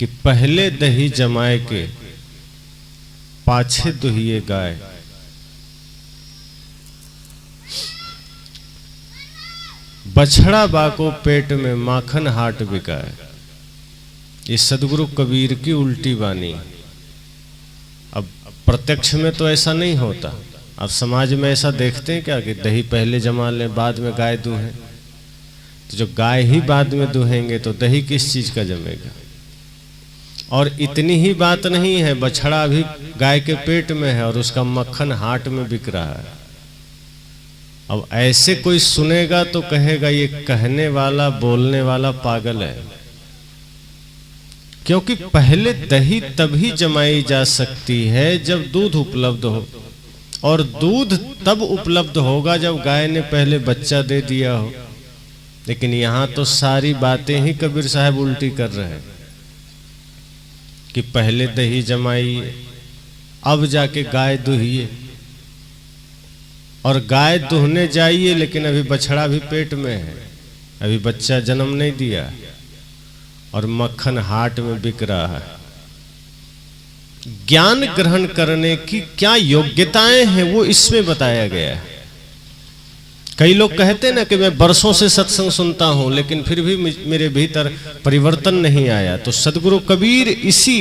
कि पहले दही जमाए के पाछे दुहिए गाय। बछड़ा बाको पेट में माखन हाट बिकाए। ये सदगुरु कबीर की उल्टी वाणी। अब प्रत्यक्ष में तो ऐसा नहीं होता। अब समाज में ऐसा देखते हैं क्या कि दही पहले जमा लें बाद में गाय दूहें। तो जो गाय ही बाद में दूहेंगे तो दही किस चीज का जमेगा। और इतनी ही बात नहीं है, बछड़ा भी गाय के पेट में है और उसका मक्खन हाट में बिक रहा है। अब ऐसे कोई सुनेगा तो कहेगा ये कहने वाला बोलने वाला पागल है, क्योंकि पहले दही तभी जमाई जा सकती है जब दूध उपलब्ध हो, और दूध तब उपलब्ध होगा जब गाय ने पहले बच्चा दे दिया हो। लेकिन यहां तो सारी बातें ही कबीर साहब उल्टी कर रहे हैं कि पहले दही जमाइए अब जाके गाय दुहिए, और गाय दुहने जाइए लेकिन अभी बछड़ा भी पेट में है, अभी बच्चा जन्म नहीं दिया, और मक्खन हाट में बिक रहा है। ज्ञान ग्रहण करने की क्या योग्यताएं हैं वो इसमें बताया गया है। कई लोग कहते हैं ना कि मैं बरसों से सत्संग सुनता हूं लेकिन फिर भी मेरे भीतर परिवर्तन नहीं आया। तो सदगुरु कबीर इसी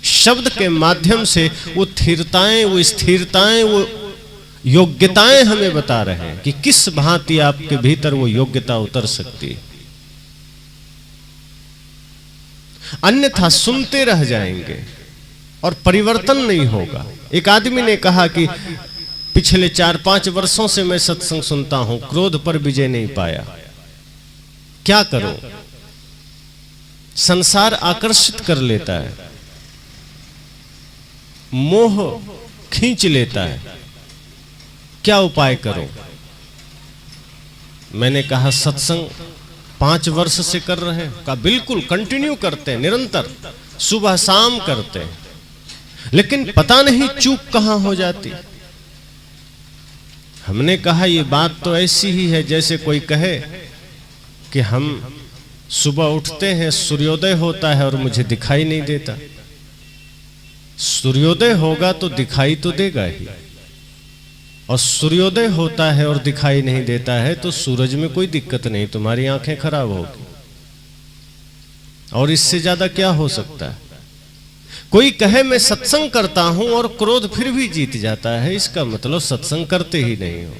शब्द के माध्यम से वो स्थिरताएं, वो स्थिरताएं, वो योग्यताएं हमें बता रहे हैं कि किस भांति आपके भीतर वो योग्यता उतर सकती है। अन्यथा सुनते रह जाएंगे और परिवर्तन नहीं होगा। एक आदमी ने कहा कि पिछले 4-5 वर्षों से मैं सत्संग सुनता हूं, क्रोध पर विजय नहीं पाया, क्या करूं? संसार आकर्षित कर लेता है, मोह खींच लेता है, क्या उपाय करूं? मैंने कहा सत्संग 5 वर्ष से कर रहे हैं? कहा बिल्कुल कंटिन्यू करते हैं, निरंतर सुबह शाम करते हैं, लेकिन पता नहीं चूक कहां हो जाती। हमने कहा ये बात तो ऐसी ही है जैसे कोई कहे कि हम सुबह उठते हैं, सूर्योदय होता है और मुझे दिखाई नहीं देता। सूर्योदय होगा तो दिखाई तो देगा ही, और सूर्योदय होता है और दिखाई नहीं देता है तो सूरज में कोई दिक्कत नहीं, तुम्हारी आंखें खराब होगी, और इससे ज्यादा क्या हो सकता है? कोई कहे मैं सत्संग करता हूं और क्रोध फिर भी जीत जाता है, इसका मतलब सत्संग करते ही नहीं हो।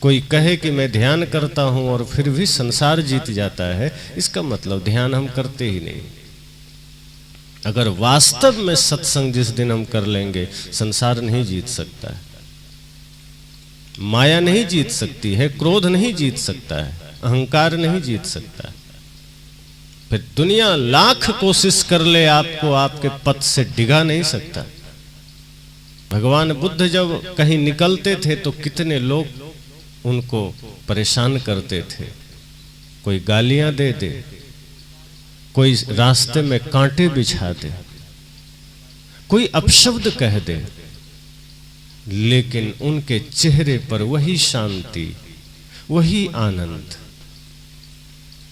कोई कहे कि मैं ध्यान करता हूं और फिर भी संसार जीत जाता है, इसका मतलब ध्यान हम करते ही नहीं। अगर वास्तव में सत्संग जिस दिन हम कर लेंगे, संसार नहीं जीत सकता है, माया नहीं जीत सकती है, क्रोध नहीं जीत सकता है, अहंकार नहीं जीत सकता है। फिर दुनिया लाख कोशिश कर ले आपको आपके पथ से डिगा नहीं सकता। भगवान बुद्ध जब कहीं निकलते थे तो कितने लोग उनको परेशान करते थे, कोई गालियां दे दे, कोई रास्ते में कांटे बिछा दे, कोई अपशब्द कह दे, लेकिन उनके चेहरे पर वही शांति, वही आनंद।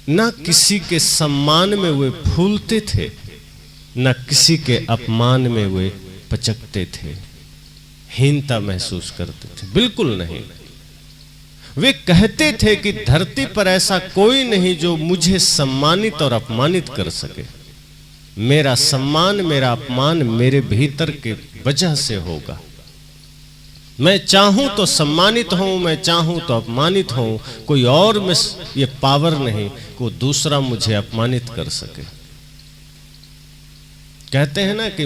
न किसी के सम्मान में वे फूलते थे, न किसी के अपमान में वे पचकते थे, हीनता महसूस करते थे, बिल्कुल नहीं। वे कहते थे कि धरती पर ऐसा कोई नहीं जो मुझे सम्मानित और अपमानित कर सके। मेरा सम्मान, मेरा अपमान मेरे भीतर के वजह से होगा। मैं चाहूं तो सम्मानित हूं, मैं चाहूं तो अपमानित हूं, कोई और में ये पावर नहीं को दूसरा मुझे अपमानित कर सके। कहते हैं ना कि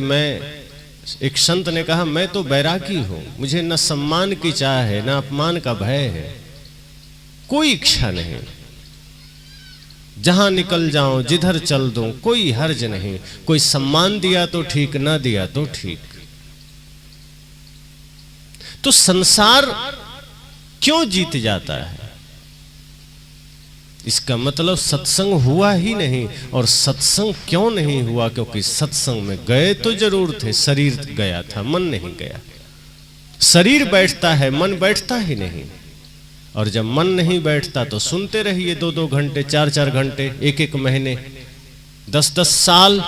एक संत ने कहा मैं तो बैरागी हूं, मुझे न सम्मान की चाह है, न अपमान का भय है, कोई इच्छा नहीं, जहां निकल जाऊं, जिधर चल दूं, कोई हर्ज नहीं, कोई सम्मान दिया तो ठीक, ना दिया तो ठीक। तो संसार क्यों जीत जाता है? इसका मतलब सत्संग हुआ ही नहीं। और सत्संग क्यों नहीं हुआ? क्योंकि सत्संग में गए तो जरूर थे, शरीर गया था, मन नहीं गया। शरीर बैठता है, मन बैठता ही नहीं। और जब मन नहीं बैठता तो सुनते रहिए 2-2 घंटे, 4-4 घंटे, 1-1 महीने, 10-10 साल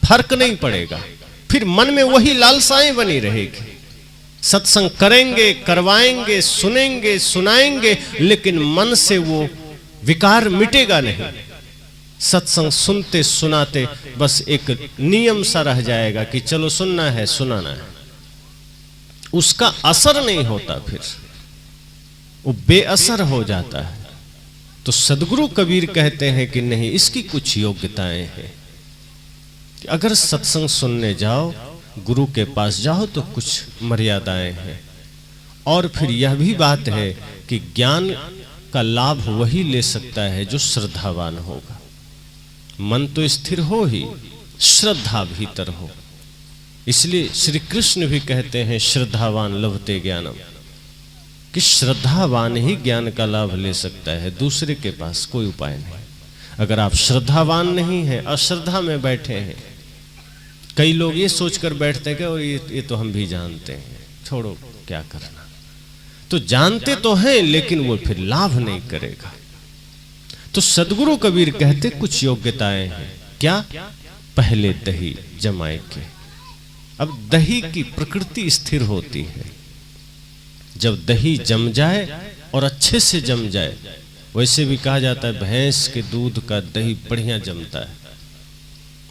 फर्क नहीं पड़ेगा, फिर मन में वही लालसाएं बनी रहेगी। सत्संग करेंगे, करवाएंगे, सुनेंगे, सुनाएंगे, लेकिन मन से वो विकार मिटेगा नहीं। सत्संग सुनते सुनाते बस एक नियम सा रह जाएगा कि चलो सुनना है, सुनाना है, उसका असर नहीं होता, फिर वो बेअसर हो जाता है। तो सदगुरु कबीर कहते हैं कि नहीं, इसकी कुछ योग्यताएं हैं कि अगर सत्संग सुनने जाओ, गुरु के पास जाओ, तो कुछ मर्यादाएं हैं। और फिर यह भी बात है कि ज्ञान का लाभ वही ले सकता है जो श्रद्धावान होगा। मन तो स्थिर हो ही, श्रद्धा भीतर हो। इसलिए श्री कृष्ण भी कहते हैं श्रद्धावान लभते ज्ञानम, कि श्रद्धावान ही ज्ञान का लाभ ले सकता है, दूसरे के पास कोई उपाय नहीं। अगर आप श्रद्धावान नहीं हैं, अश्रद्धा में बैठे हैं, कई लोग ये सोचकर बैठते हैं कि और ये तो हम भी जानते हैं, छोड़ो क्या करना। तो जानते तो हैं, लेकिन वो फिर लाभ नहीं करेगा। तो सदगुरु कबीर कहते कुछ योग्यताएं हैं। क्या? पहले दही जमाए के। अब दही की प्रकृति स्थिर होती है। जब दही जम जाए और अच्छे से जम जाए, वैसे भी कहा जाता है भैंस के दूध का दही बढ़िया जमता है।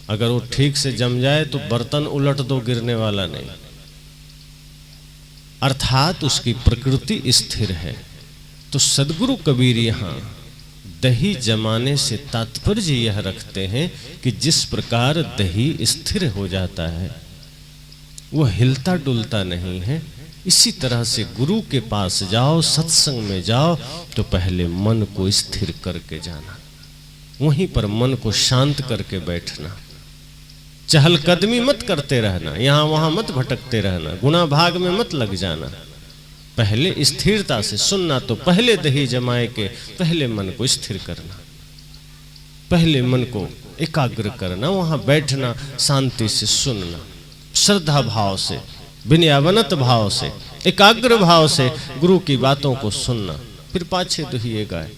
अगर वो ठीक से जम जाए तो बर्तन उलट दो, गिरने वाला नहीं। अर्थात उसकी प्रकृति स्थिर है। तो सदगुरु कबीर यहाँ दही जमाने से तात्पर्य यह रखते हैं कि जिस प्रकार दही स्थिर हो जाता है, वह हिलता डुलता नहीं है, इसी तरह से गुरु के पास जाओ, सत्संग में जाओ, तो पहले मन को स्थिर करके जाना, वहीं पर मन को शांत करके बैठना। चहलकदमी मत करते रहना, यहाँ वहां मत भटकते रहना, गुना भाग में मत लग जाना। पहले स्थिरता से सुनना, तो पहले दही जमाए के पहले मन को स्थिर करना, पहले मन को एकाग्र करना, वहां बैठना, शांति से सुनना, श्रद्धा भाव से, विनयावनत भाव से, एकाग्र भाव से गुरु की बातों को सुनना। फिर पाछे दुहिए गाय।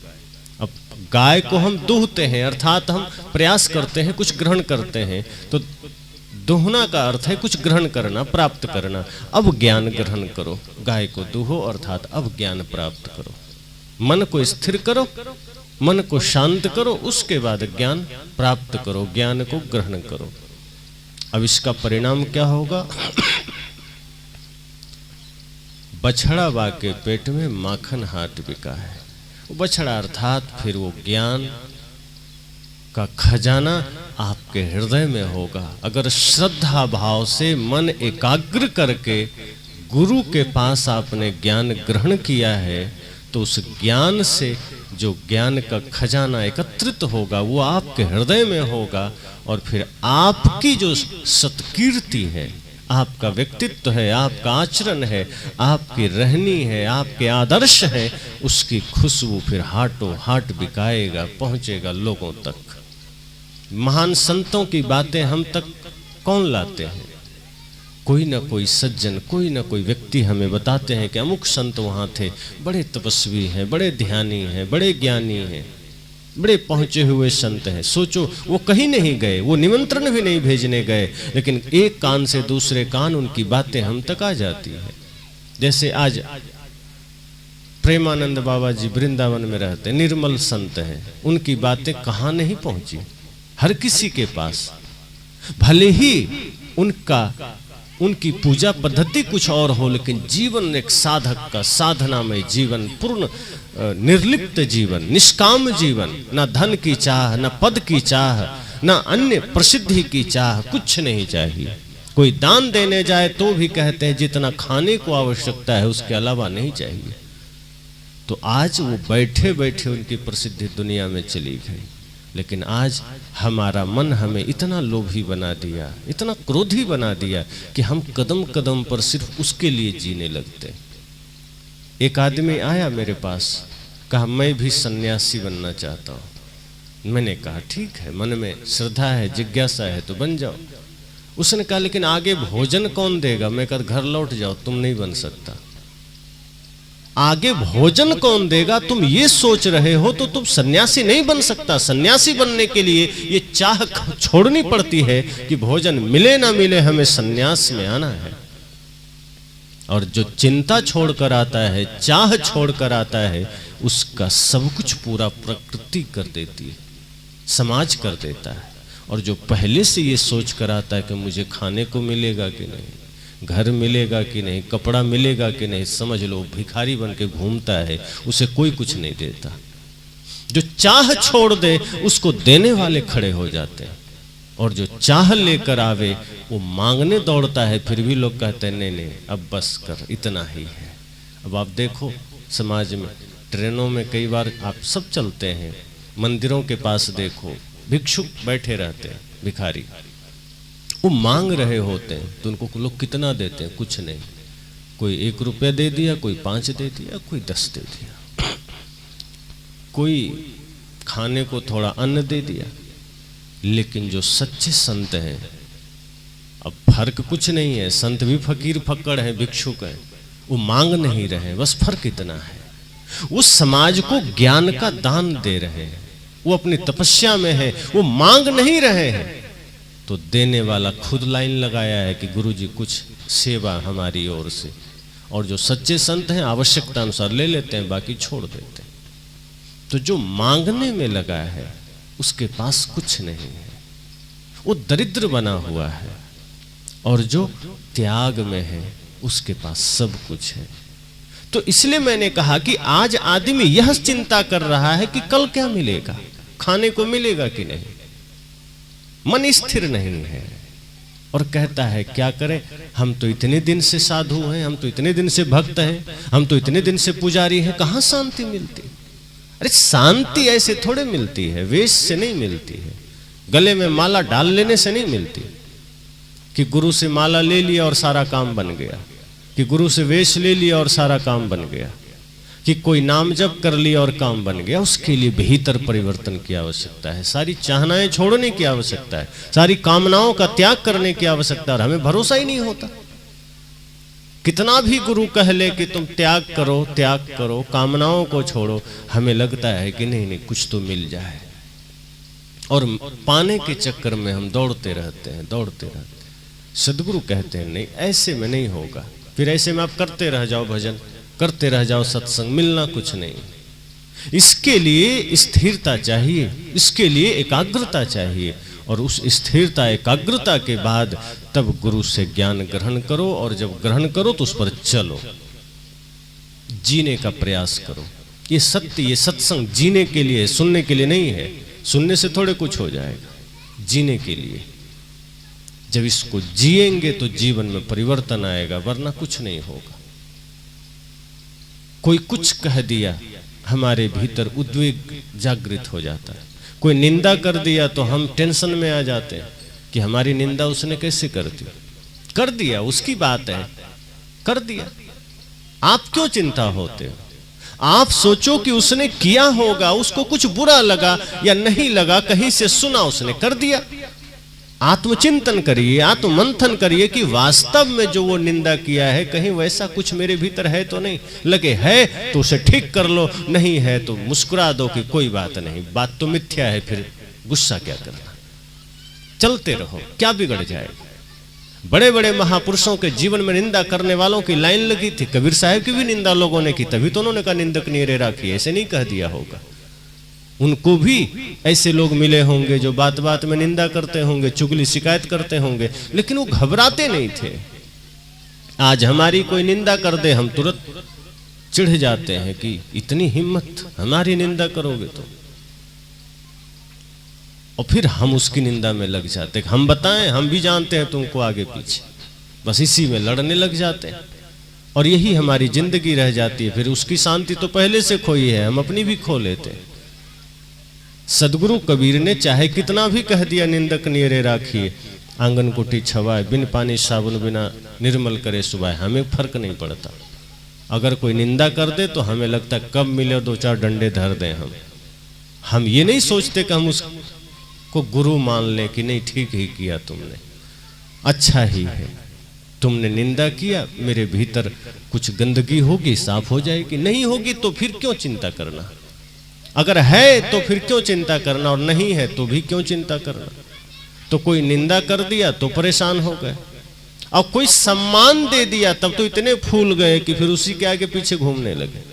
अब गाय को हम दूहते हैं, अर्थात हम प्रयास करते हैं, कुछ ग्रहण करते हैं। तो दुहना का अर्थ है कुछ ग्रहण करना, प्राप्त करना। अब ज्ञान ग्रहण करो, गाय को दूहो, अर्थात अब ज्ञान प्राप्त करो। मन को स्थिर करो, मन को शांत करो, उसके बाद ज्ञान प्राप्त करो, ज्ञान को ग्रहण करो। अब इसका परिणाम क्या होगा? बछड़ा बा के पेट में माखन हाट बिका है। बछड़ा अर्थात फिर वो ज्ञान का खजाना आपके हृदय में होगा। अगर श्रद्धा भाव से मन एकाग्र करके गुरु के पास आपने ज्ञान ग्रहण किया है, तो उस ज्ञान से जो ज्ञान का खजाना एकत्रित होगा वो आपके हृदय में होगा। और फिर आपकी जो सत्कीर्ति है, आपका व्यक्तित्व है, आपका आचरण है, आपकी रहनी है, आपके आदर्श है, उसकी खुशबू फिर हाटों हाट बिकाएगा, पहुंचेगा लोगों तक। महान संतों की बातें हम तक कौन लाते हैं? कोई ना कोई सज्जन, कोई ना कोई व्यक्ति हमें बताते हैं कि अमुक संत वहाँ थे, बड़े तपस्वी हैं, बड़े ध्यानी हैं, बड़े ज्ञानी हैं, बड़े पहुंचे हुए संत हैं। सोचो, वो कहीं नहीं गए, वो निमंत्रण भी नहीं भेजने गए, लेकिन एक कान से दूसरे कान उनकी बातें हम तक आ जाती है। जैसे आज प्रेमानंद बाबा जी वृंदावन में रहते, निर्मल संत हैं, उनकी बातें कहाँ नहीं पहुंची, हर किसी के पास। भले ही उनकी पूजा पद्धति कुछ और हो, लेकिन जीवन एक साधक का, साधना में जीवन, पूर्ण निर्लिप्त जीवन, निष्काम जीवन, ना धन की चाह, ना पद की चाह, ना अन्य प्रसिद्धि की चाह, कुछ नहीं चाहिए। कोई दान देने जाए तो भी कहते हैं जितना खाने को आवश्यकता है उसके अलावा नहीं चाहिए। तो आज वो बैठे बैठे उनकी प्रसिद्धि दुनिया में चली गई। लेकिन आज हमारा मन हमें इतना लोभी बना दिया, इतना क्रोधी बना दिया कि हम कदम कदम पर सिर्फ उसके लिए जीने लगते। एक आदमी आया मेरे पास, कहा मैं भी सन्यासी बनना चाहता हूँ। मैंने कहा ठीक है, मन में श्रद्धा है, जिज्ञासा है तो बन जाओ। उसने कहा लेकिन आगे भोजन कौन देगा? मैं कहा घर लौट जाओ, तुम नहीं बन सकता। आगे भोजन कौन देगा तुम ये सोच रहे हो तो तुम सन्यासी नहीं बन सकता। सन्यासी बनने के लिए ये चाह छोड़नी पड़ती है कि भोजन मिले ना मिले हमें सन्यास में आना है। और जो चिंता छोड़कर आता है, चाह छोड़कर आता है, उसका सब कुछ पूरा प्रकृति कर देती है, समाज कर देता है। और जो पहले से ये सोच कर आता है कि मुझे खाने को मिलेगा कि नहीं, घर मिलेगा कि नहीं, कपड़ा मिलेगा कि नहीं, समझ लो भिखारी बन के घूमता है, उसे कोई कुछ नहीं देता। जो चाह छोड़ दे उसको देने वाले खड़े हो जाते हैं, और जो चाह लेकर आवे वो मांगने दौड़ता है, फिर भी लोग कहते हैं नहीं नहीं अब बस कर, इतना ही है। अब आप देखो समाज में, ट्रेनों में कई बार आप सब चलते हैं, मंदिरों के पास देखो भिक्षुक बैठे रहते हैं, भिखारी, वो मांग रहे होते हैं तो उनको लोग कितना देते हैं, कुछ नहीं। कोई 1 रुपया दे दिया, कोई 5 दे दिया, कोई 10 दे दिया, कोई खाने को थोड़ा अन्न दे दिया। लेकिन जो सच्चे संत हैं, अब फर्क कुछ नहीं है, संत भी फकीर फक्कड़ हैं, भिक्षुक हैं, वो मांग नहीं रहे, बस फर्क इतना है वो समाज को ज्ञान का दान दे रहे हैं, वो अपनी तपस्या में है, वो मांग नहीं रहे हैं। तो देने वाला खुद लाइन लगाया है कि गुरुजी कुछ सेवा हमारी ओर से। और जो सच्चे संत हैं आवश्यकता अनुसार ले लेते हैं, बाकी छोड़ देते हैं। तो जो मांगने में लगा है उसके पास कुछ नहीं है, वो दरिद्र बना हुआ है। और जो त्याग में है उसके पास सब कुछ है। तो इसलिए मैंने कहा कि आज आदमी यह चिंता कर रहा है कि कल क्या मिलेगा, खाने को मिलेगा कि नहीं, मन स्थिर नहीं है। और कहता है क्या करें, हम तो इतने दिन से साधु हैं, हम तो इतने दिन से भक्त हैं, हम तो इतने दिन से पुजारी हैं, कहाँ शांति मिलती। अरे शांति ऐसे थोड़े मिलती है, वेश से नहीं मिलती है, गले में माला डाल लेने से नहीं मिलती कि गुरु से माला ले लिया और सारा काम बन गया, कि गुरु से वेश ले लिया और सारा काम बन गया, कि कोई नाम जप कर लिया और काम बन गया। उसके लिए भीतर परिवर्तन की आवश्यकता है, सारी चाहनाएं छोड़ने की आवश्यकता है, सारी कामनाओं का त्याग करने की आवश्यकता है। और हमें भरोसा ही नहीं होता, कितना भी गुरु कह ले कि तुम त्याग करो, कामनाओं को छोड़ो, हमें लगता है कि नहीं नहीं कुछ तो मिल जाए। और पाने के चक्कर में हम दौड़ते रहते हैं। सदगुरु कहते हैं नहीं, ऐसे में नहीं होगा। फिर ऐसे में आप करते रह जाओ भजन, करते रह जाओ सत्संग, मिलना कुछ नहीं। इसके लिए स्थिरता चाहिए, इसके लिए एकाग्रता चाहिए। और उस स्थिरता एकाग्रता के बाद तब गुरु से ज्ञान ग्रहण करो, और जब ग्रहण करो तो उस पर चलो, जीने का प्रयास करो। ये सत्य, ये सत्संग जीने के लिए, सुनने के लिए नहीं है। सुनने से थोड़े कुछ हो जाएगा, जीने के लिए। जब इसको जिएंगे तो जीवन में परिवर्तन आएगा, वरना कुछ नहीं होगा। कोई कुछ कह दिया, हमारे भीतर उद्वेग जागृत हो जाता है। कोई निंदा कर दिया तो हम टेंशन में आ जाते हैं कि हमारी निंदा उसने कैसे कर दिया, उसकी बात है, कर दिया। आप क्यों चिंता होते हो? आप सोचो कि उसने किया होगा, उसको कुछ बुरा लगा या नहीं लगा, कहीं से सुना, उसने कर दिया। आत्मचिंतन करिए, आत्ममंथन करिए कि वास्तव में जो वो निंदा किया है कहीं वैसा कुछ मेरे भीतर है तो नहीं। लगे है तो उसे ठीक कर लो, नहीं है तो मुस्कुरा दो कि कोई बात नहीं, बात तो मिथ्या है, फिर गुस्सा क्या करना, चलते रहो, क्या बिगड़ जाएगा। बड़े बड़े महापुरुषों के जीवन में निंदा करने वालों की लाइन लगी थी। कबीर साहब की भी निंदा लोगों ने की, तभी तो उन्होंने कहा निंदक नीरे राखी, ऐसे नहीं कह दिया होगा। उनको भी ऐसे लोग मिले होंगे जो बात बात में निंदा करते होंगे, चुगली शिकायत करते होंगे, लेकिन वो घबराते नहीं थे। आज हमारी कोई निंदा कर दे, हम तुरंत चिढ़ जाते हैं कि इतनी हिम्मत, हमारी निंदा करोगे तो। और फिर हम उसकी निंदा में लग जाते, हम बताएं, हम भी जानते हैं तुमको आगे पीछे, बस इसी में लड़ने लग जाते हैं। और यही हमारी जिंदगी रह जाती है। फिर उसकी शांति तो पहले से खोई है, हम अपनी भी खो लेते हैं। सदगुरु कबीर ने चाहे कितना भी कह दिया निंदक नीरे राखिए, आंगन कुटी छवाए, बिन पानी साबुन बिना निर्मल करे सुबाए, हमें फर्क नहीं पड़ता। अगर कोई निंदा कर दे तो हमें लगता है कब मिले 2-4 डंडे धर दें। हम ये नहीं सोचते कि हम उसको गुरु मान लें कि नहीं ठीक ही किया तुमने, अच्छा ही है। तुमने निंदा किया, मेरे भीतर कुछ गंदगी होगी, साफ हो जाएगी। नहीं होगी तो फिर क्यों चिंता करना? अगर है तो फिर क्यों चिंता करना, और नहीं है तो भी क्यों चिंता करना? तो कोई निंदा कर दिया तो परेशान हो गए, और कोई सम्मान दे दिया तब तो इतने फूल गए कि फिर उसी के आगे पीछे घूमने लगे।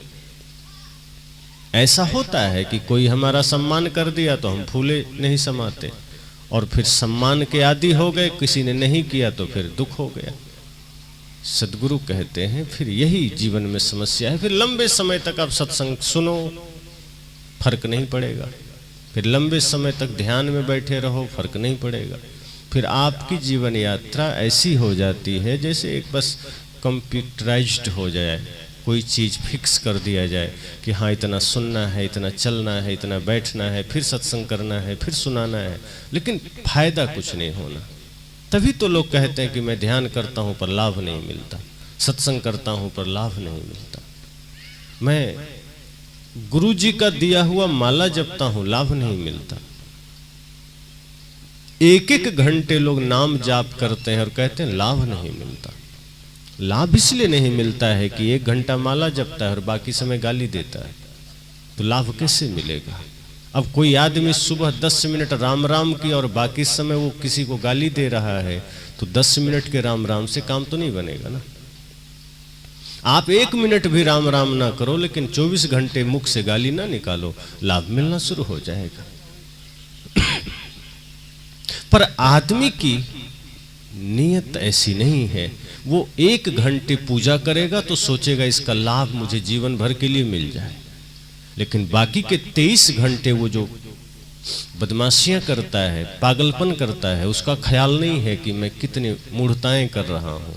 ऐसा होता है कि कोई हमारा सम्मान कर दिया तो हम फूले नहीं समाते, और फिर सम्मान के आदी हो गए, किसी ने नहीं किया तो फिर दुख हो गया। सदगुरु कहते हैं फिर यही जीवन में समस्या है। फिर लंबे समय तक आप सत्संग सुनो, फर्क नहीं पड़ेगा। फिर लंबे समय तक ध्यान में बैठे रहो, फर्क नहीं पड़ेगा। फिर आपकी जीवन यात्रा ऐसी हो जाती है जैसे एक बस कंप्यूटराइज्ड हो जाए, कोई चीज़ फिक्स कर दिया जाए कि हाँ इतना सुनना है, इतना चलना है, इतना बैठना है, फिर सत्संग करना है, फिर सुनाना है, लेकिन फायदा कुछ नहीं होना। तभी तो लोग कहते हैं कि मैं ध्यान करता हूँ पर लाभ नहीं मिलता, सत्संग करता हूँ पर लाभ नहीं मिलता, मैं गुरु जी का दिया हुआ माला जपता हूँ, लाभ नहीं मिलता। एक एक घंटे लोग नाम जाप करते हैं और कहते हैं लाभ नहीं मिलता। लाभ इसलिए नहीं मिलता है कि 1 घंटा माला जपता है और बाकी समय गाली देता है, तो लाभ कैसे मिलेगा? अब कोई आदमी सुबह 10 मिनट राम राम की और बाकी समय वो किसी को गाली दे रहा है, तो 10 मिनट के राम राम से काम तो नहीं बनेगा ना। आप 1 मिनट भी राम राम ना करो, लेकिन 24 घंटे मुख से गाली ना निकालो, लाभ मिलना शुरू हो जाएगा। पर आदमी की नियत ऐसी नहीं है। वो 1 घंटे पूजा करेगा तो सोचेगा इसका लाभ मुझे जीवन भर के लिए मिल जाए, लेकिन बाकी के 23 घंटे वो जो बदमाशियां करता है, पागलपन करता है, उसका ख्याल नहीं है कि मैं कितनी मूढ़ताएं कर रहा हूं।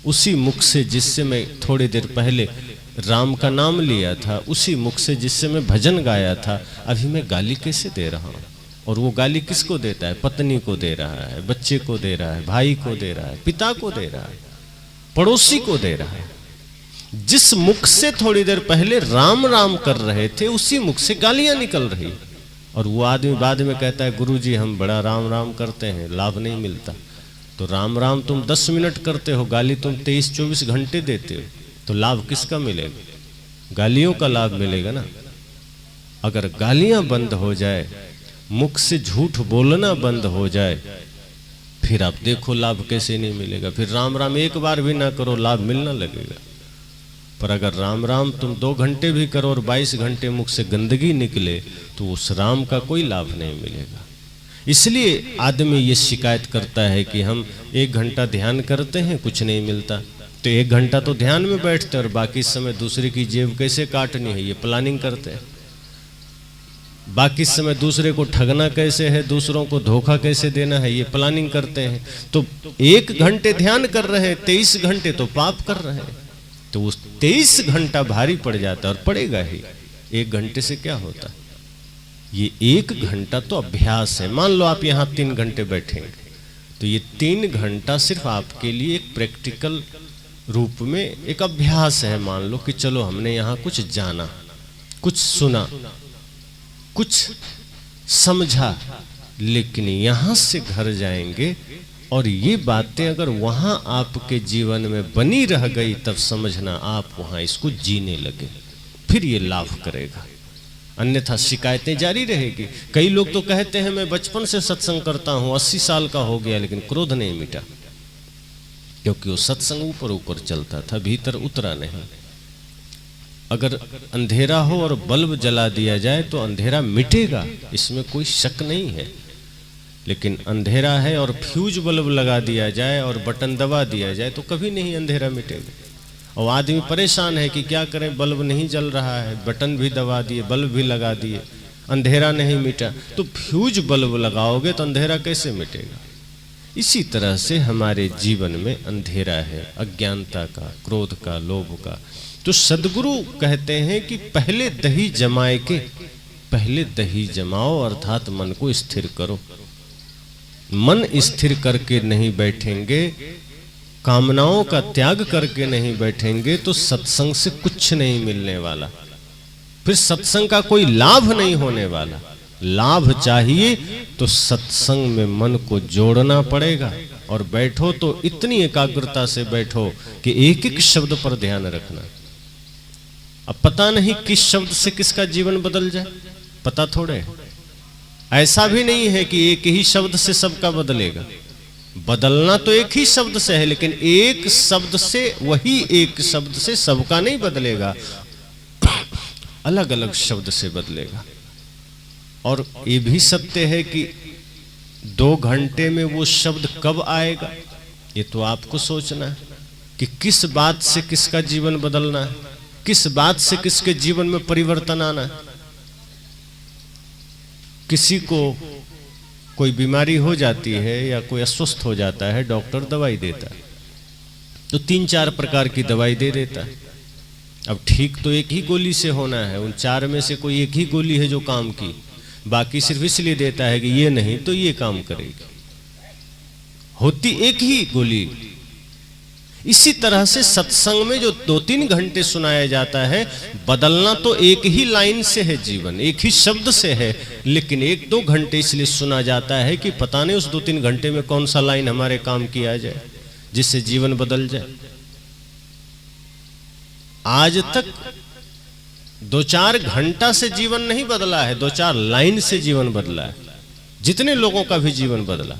उसी मुख से जिससे मैं थोड़ी देर पहले राम का नाम लिया था, उसी मुख से जिससे मैं भजन गाया था, अभी मैं गाली कैसे दे रहा हूं? और वो गाली किसको देता है? पत्नी को दे रहा है, बच्चे को दे रहा है, भाई को दे रहा है, पिता को दे रहा है, पड़ोसी को दे रहा है। जिस मुख से थोड़ी देर पहले राम राम कर रहे थे, उसी मुख से गालियां निकल रही। और वो आदमी बाद में कहता है गुरुजी हम बड़ा राम राम करते हैं, लाभ नहीं मिलता। तो राम राम तुम 10 मिनट करते हो, गाली तुम 23-24 घंटे देते हो, तो लाभ किसका मिलेगा? गालियों का लाभ मिलेगा ना। अगर गालियां बंद हो जाए, मुख से झूठ बोलना बंद हो जाए, फिर आप देखो लाभ कैसे नहीं मिलेगा। फिर राम राम 1 बार भी ना करो, लाभ मिलना लगेगा। पर अगर राम राम तुम 2 घंटे भी करो और 22 घंटे मुख से गंदगी निकले, तो उस राम का कोई लाभ नहीं मिलेगा। इसलिए आदमी ये शिकायत करता है कि हम 1 घंटा ध्यान करते हैं, कुछ नहीं मिलता। तो 1 घंटा तो ध्यान में बैठते हैं और बाकी समय दूसरे की जेब कैसे काटनी है ये प्लानिंग करते हैं। बाकी समय दूसरे को ठगना कैसे है, दूसरों को धोखा कैसे देना है, ये प्लानिंग करते हैं। तो 1 घंटे ध्यान कर रहे हैं, 23 घंटे तो पाप कर रहे हैं। तो उस 23 घंटा भारी पड़ जाता है, और पड़ेगा ही। 1 घंटे से क्या होता है? ये 1 घंटा तो अभ्यास है। मान लो आप यहाँ 3 घंटे बैठेंगे, तो ये 3 घंटा सिर्फ आपके लिए एक प्रैक्टिकल रूप में एक अभ्यास है। मान लो कि चलो हमने यहाँ कुछ जाना, कुछ सुना, कुछ समझा, लेकिन यहां से घर जाएंगे और ये बातें अगर वहां आपके जीवन में बनी रह गई, तब समझना आप वहां इसको जीने लगे, फिर ये लाभ करेगा। अन्यथा शिकायतें जारी रहेगी। कई लोग तो कहते हैं मैं बचपन से सत्संग करता हूं, 80 साल का हो गया, लेकिन क्रोध नहीं मिटा, क्योंकि वो सत्संग ऊपर ऊपर चलता था, भीतर उतरा नहीं। अगर अंधेरा हो और बल्ब जला दिया जाए तो अंधेरा मिटेगा, इसमें कोई शक नहीं है। लेकिन अंधेरा है और फ्यूज बल्ब लगा दिया जाए और बटन दबा दिया जाए तो कभी नहीं अंधेरा मिटेगा। और आदमी परेशान है कि क्या करें, बल्ब नहीं जल रहा है, बटन भी दबा दिए, बल्ब भी लगा दिए, अंधेरा नहीं मिटा। तो फ्यूज बल्ब लगाओगे तो अंधेरा कैसे मिटेगा? इसी तरह से हमारे जीवन में अंधेरा है, अज्ञानता का, क्रोध का, लोभ का। तो सदगुरु कहते हैं कि पहले दही जमाए के, पहले दही जमाओ, अर्थात मन को स्थिर करो। मन स्थिर करके नहीं बैठेंगे, कामनाओं का त्याग करके नहीं बैठेंगे, तो सत्संग से कुछ नहीं मिलने वाला, फिर सत्संग का कोई लाभ नहीं होने वाला। लाभ चाहिए तो सत्संग में मन को जोड़ना पड़ेगा, और बैठो तो इतनी एकाग्रता से बैठो कि एक एक शब्द पर ध्यान रखना। अब पता नहीं किस शब्द से किसका जीवन बदल जाए, पता थोड़े। ऐसा भी नहीं है कि एक ही शब्द से सबका बदलेगा। बदलना तो एक ही शब्द से है, लेकिन एक शब्द से, वही एक शब्द से सबका नहीं बदलेगा, अलग अलग शब्द से बदलेगा। और ये भी सत्य है कि 2 घंटे में वो शब्द कब आएगा, ये तो आपको सोचना है कि किस बात से किसका जीवन बदलना है, किस बात से किसके जीवन में परिवर्तन आना है। किसी को कोई बीमारी हो जाती है या कोई अस्वस्थ हो जाता है, डॉक्टर दवाई देता है, तो 3-4 प्रकार की दवाई दे देता है। अब ठीक तो एक ही गोली से होना है, उन 4 में से कोई एक ही गोली है जो काम की, बाकी सिर्फ इसलिए देता है कि ये नहीं तो ये काम करेगी, होती एक ही गोली। इसी तरह से सत्संग में जो 2-3 घंटे सुनाया जाता है, बदलना तो एक ही लाइन से है, जीवन एक ही शब्द से है, लेकिन 1-2 घंटे इसलिए सुना जाता है कि पता नहीं उस 2-3 घंटे में कौन सा लाइन हमारे काम की आ जाए जिससे जीवन बदल जाए। आज तक 2-4 घंटा से जीवन नहीं बदला है, 2-4 लाइन से जीवन बदला है। जितने लोगों का भी जीवन बदला,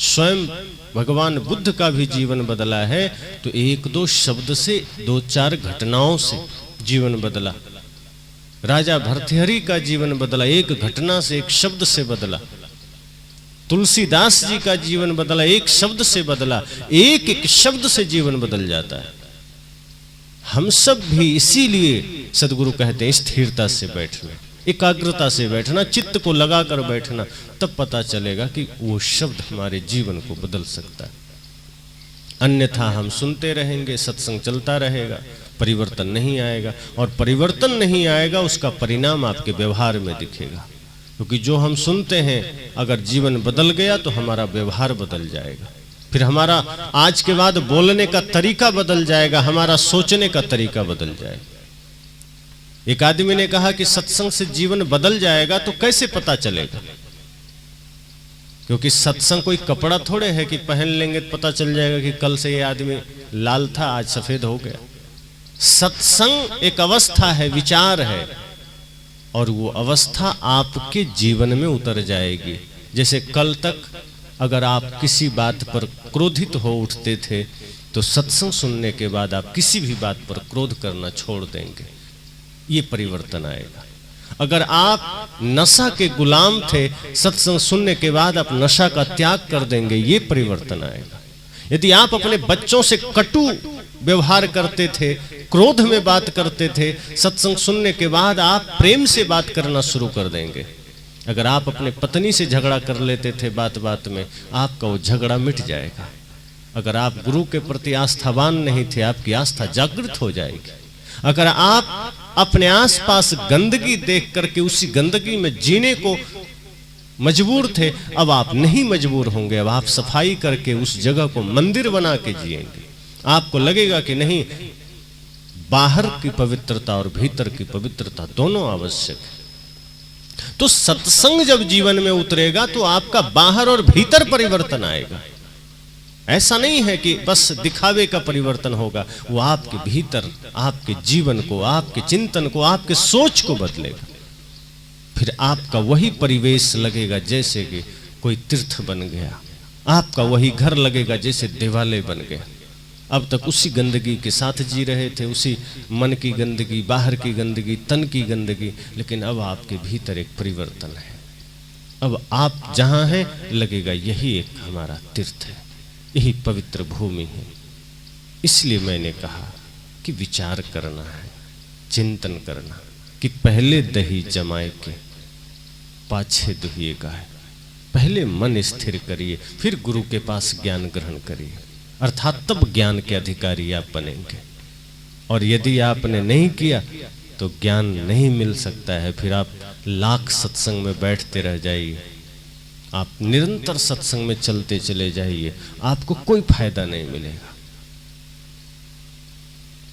स्वयं भगवान बुद्ध का भी जीवन बदला है, तो 1-2 शब्द से, 2-4 घटनाओं से जीवन बदला। राजा भर्तृहरि का जीवन बदला, एक घटना से, एक शब्द से बदला। तुलसीदास जी का जीवन बदला, एक शब्द से बदला। एक एक शब्द से जीवन बदल जाता है। हम सब भी इसीलिए सदगुरु कहते हैं स्थिरता से बैठना, एकाग्रता से बैठना, चित्त को लगाकर बैठना, तब पता चलेगा कि वो शब्द हमारे जीवन को बदल सकता है। अन्यथा हम सुनते रहेंगे, सत्संग चलता रहेगा, परिवर्तन नहीं आएगा। और परिवर्तन नहीं आएगा, उसका परिणाम आपके व्यवहार में दिखेगा। क्योंकि जो हम सुनते हैं, अगर जीवन बदल गया तो हमारा व्यवहार बदल जाएगा, फिर हमारा आज के बाद बोलने का तरीका बदल जाएगा, हमारा सोचने का तरीका बदल जाएगा। एक आदमी ने कहा कि सत्संग से जीवन बदल जाएगा, तो कैसे पता चलेगा? क्योंकि सत्संग कोई कपड़ा थोड़े है कि पहन लेंगे तो पता चल जाएगा कि कल से ये आदमी लाल था आज सफेद हो गया। सत्संग एक अवस्था है, विचार है, और वो अवस्था आपके जीवन में उतर जाएगी। जैसे कल तक अगर आप किसी बात पर क्रोधित हो उठते थे, तो सत्संग सुनने के बाद आप किसी भी बात पर क्रोध करना छोड़ देंगे, ये परिवर्तन आएगा। अगर आप नशा के गुलाम थे, सत्संग सुनने के बाद आप नशा का त्याग कर देंगे, ये परिवर्तन आएगा। यदि आप अपने बच्चों से कटु व्यवहार करते थे, क्रोध में बात करते थे, सत्संग सुनने के बाद आप प्रेम से बात करना शुरू कर देंगे। अगर आप अपने पत्नी से झगड़ा कर लेते थे बात बात में, आपका वो झगड़ा मिट जाएगा। अगर आप गुरु के प्रति आस्थावान नहीं थे, आपकी आस्था जागृत हो जाएगी। अगर आप अपने आसपास गंदगी देख करके उसी गंदगी में जीने को मजबूर थे, अब आप नहीं मजबूर होंगे। अब आप सफाई करके उस जगह को मंदिर बना के जिएंगे। आपको लगेगा कि नहीं, बाहर की पवित्रता और भीतर की पवित्रता दोनों आवश्यक है। तो सत्संग जब जीवन में उतरेगा तो आपका बाहर और भीतर परिवर्तन आएगा। ऐसा नहीं है कि बस दिखावे का परिवर्तन होगा, वो आपके भीतर, आपके जीवन को, आपके चिंतन को, आपके सोच को बदलेगा। फिर आपका वही परिवेश लगेगा जैसे कि कोई तीर्थ बन गया, आपका वही घर लगेगा जैसे देवालय बन गया। अब तक उसी गंदगी के साथ जी रहे थे, उसी मन की गंदगी, बाहर की गंदगी, तन की गंदगी, लेकिन अब आपके भीतर एक परिवर्तन है। अब आप जहां हैं लगेगा यही एक हमारा तीर्थ है, यही पवित्र भूमि है। इसलिए मैंने कहा कि विचार करना है, चिंतन करना कि पहले दही जमाए के पाछे दुहिएगा है। पहले मन स्थिर करिए, फिर गुरु के पास ज्ञान ग्रहण करिए, अर्थात तब ज्ञान के अधिकारी आप बनेंगे। और यदि आपने नहीं किया तो ज्ञान नहीं मिल सकता है। फिर आप लाख सत्संग में बैठते रह जाइए, आप निरंतर सत्संग में चलते चले जाइए, आपको कोई फायदा नहीं मिलेगा।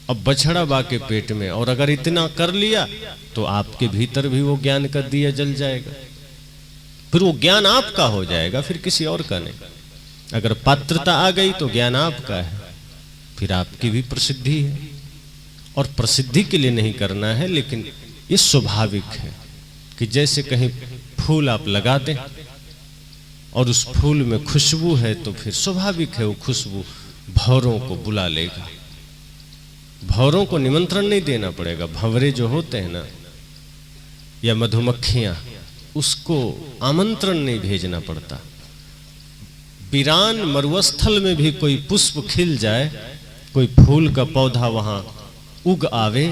अब बछड़ा बा के पेट में, और अगर इतना कर लिया तो आपके भीतर भी वो ज्ञान का दिया जल जाएगा, फिर वो ज्ञान आपका हो जाएगा, फिर किसी और का नहीं। अगर पात्रता आ गई तो ज्ञान आपका है, फिर आपकी भी प्रसिद्धि है। और प्रसिद्धि के लिए नहीं करना है, लेकिन ये स्वाभाविक है कि जैसे कहीं फूल आप लगा दें और उस फूल में खुशबू है, तो फिर स्वाभाविक है वो खुशबू भंवरों को बुला लेगा। भंवरों को निमंत्रण नहीं देना पड़ेगा। भंवरे जो होते हैं ना, या मधुमक्खियां, उसको आमंत्रण नहीं भेजना पड़ता। वीरान मरुस्थल में भी कोई पुष्प खिल जाए, कोई फूल का पौधा वहां उग आवे,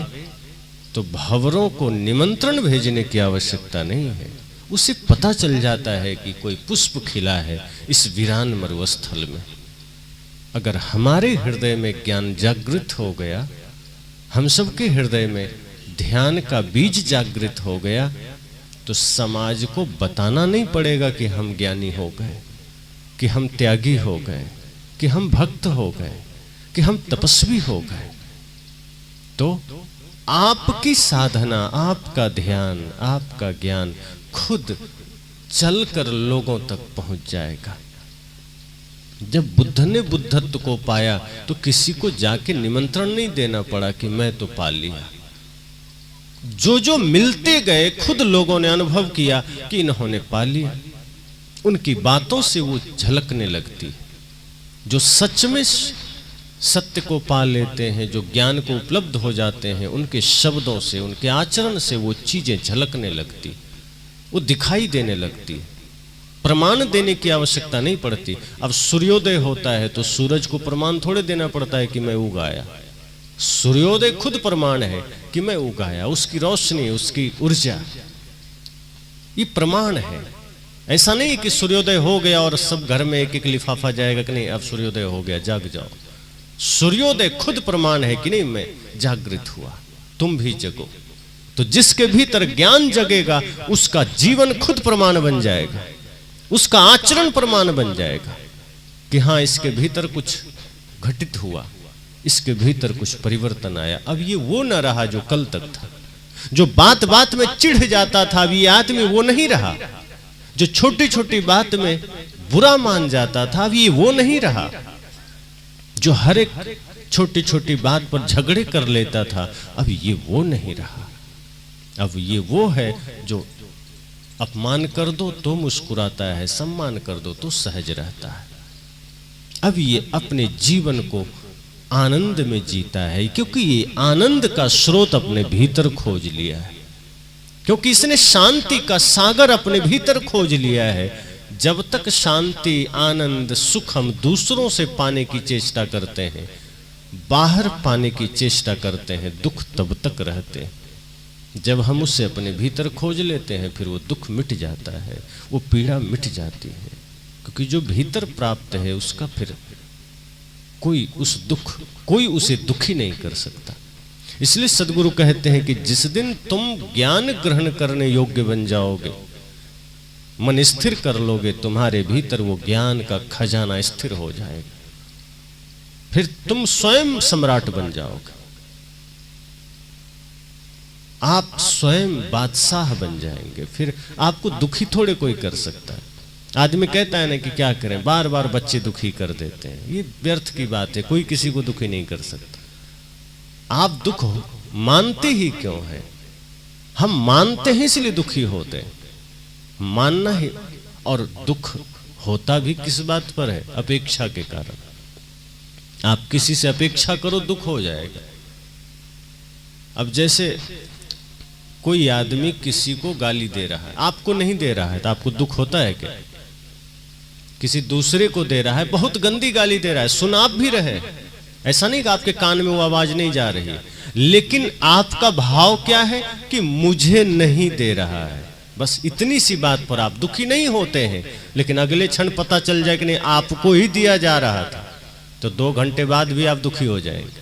तो भंवरों को निमंत्रण भेजने की आवश्यकता नहीं है। उसे पता चल जाता है कि कोई पुष्प खिला है इस वीरान मरुस्थल में। अगर हमारे हृदय में ज्ञान जागृत हो गया, हम सबके हृदय में ध्यान का बीज जागृत हो गया, तो समाज को बताना नहीं पड़ेगा कि हम ज्ञानी हो गए, कि हम त्यागी हो गए, कि हम भक्त हो गए, कि हम तपस्वी हो गए। तो आपकी साधना, आपका ध्यान, आपका ज्ञान खुद चलकर लोगों तक पहुंच जाएगा। जब बुद्ध ने बुद्धत्व को पाया तो किसी को जाके निमंत्रण नहीं देना पड़ा कि मैं तो पा लिया। जो जो मिलते गए, खुद लोगों ने अनुभव किया कि इन्होंने पा लिया। उनकी बातों से वो झलकने लगती। जो सच में सत्य को पा लेते हैं, जो ज्ञान को उपलब्ध हो जाते हैं, उनके शब्दों से, उनके आचरण से वो चीजें झलकने लगती, वो दिखाई देने लगती। प्रमाण देने की आवश्यकता नहीं पड़ती। अब सूर्योदय होता है तो सूरज को प्रमाण थोड़े देना पड़ता है कि मैं उगाया। सूर्योदय खुद प्रमाण है कि मैं उगाया। उसकी रोशनी, उसकी ऊर्जा, ये प्रमाण है। ऐसा नहीं कि सूर्योदय हो गया और सब घर में एक एक लिफाफा जाएगा कि नहीं अब सूर्योदय हो गया, जाग जाओ। सूर्योदय खुद प्रमाण है कि नहीं मैं जागृत हुआ, तुम भी जगो। तो जिसके भीतर ज्ञान जगेगा उसका जीवन खुद प्रमाण बन जाएगा, उसका आचरण प्रमाण बन जाएगा कि हाँ इसके भीतर कुछ घटित हुआ, इसके भीतर कुछ परिवर्तन आया। अब ये वो न रहा जो कल तक था। जो बात बात में चिढ़ जाता था, अब ये आदमी वो नहीं रहा। जो छोटी छोटी बात में बुरा मान जाता था, अब ये वो नहीं रहा। जो हर एक छोटी छोटी बात पर झगड़े कर लेता था, अब ये वो नहीं रहा। अब ये वो है जो अपमान कर दो तो मुस्कुराता है, सम्मान कर दो तो सहज रहता है। अब ये अपने जीवन को आनंद में जीता है, क्योंकि ये आनंद का स्रोत अपने भीतर खोज लिया है, क्योंकि इसने शांति का सागर अपने भीतर खोज लिया है। जब तक शांति, आनंद, सुख हम दूसरों से पाने की चेष्टा करते हैं, बाहर पाने की चेष्टा करते हैं, दुख तब तक रहते हैं। जब हम उसे अपने भीतर खोज लेते हैं, फिर वो दुख मिट जाता है, वो पीड़ा मिट जाती है। क्योंकि जो भीतर प्राप्त है उसका फिर कोई उसे दुखी नहीं कर सकता। इसलिए सदगुरु कहते हैं कि जिस दिन तुम ज्ञान ग्रहण करने योग्य बन जाओगे, मन स्थिर कर लोगे, तुम्हारे भीतर वो ज्ञान का खजाना स्थिर हो जाएगा। फिर तुम स्वयं सम्राट बन जाओगे, आप स्वयं बादशाह बन जाएंगे। फिर आपको दुखी थोड़े कोई कर सकता है। आदमी कहता है ना कि क्या करें, बार बार बच्चे दुखी कर देते हैं, ये व्यर्थ की बात है। कोई किसी को दुखी नहीं कर सकता। आप दुख मानते ही क्यों हैं? हम मानते हैं इसलिए दुखी होते हैं। मानना ही, और दुख होता भी किस बात पर है? अपेक्षा के कारण। आप किसी से अपेक्षा करो, दुख हो जाएगा। अब जैसे कोई आदमी किसी को गाली दे रहा है, आपको नहीं दे रहा है, तो आपको दुख होता है क्या? किसी दूसरे को दे रहा है, बहुत गंदी गाली दे रहा है, सुन आप भी रहे, ऐसा नहीं कि आपके कान में वो आवाज नहीं जा रही, लेकिन आपका भाव क्या है कि मुझे नहीं दे रहा है। बस इतनी सी बात पर आप दुखी नहीं होते हैं, लेकिन अगले क्षण पता चल जाए कि नहीं आपको ही दिया जा रहा था, तो 2 घंटे बाद भी आप दुखी हो जाएंगे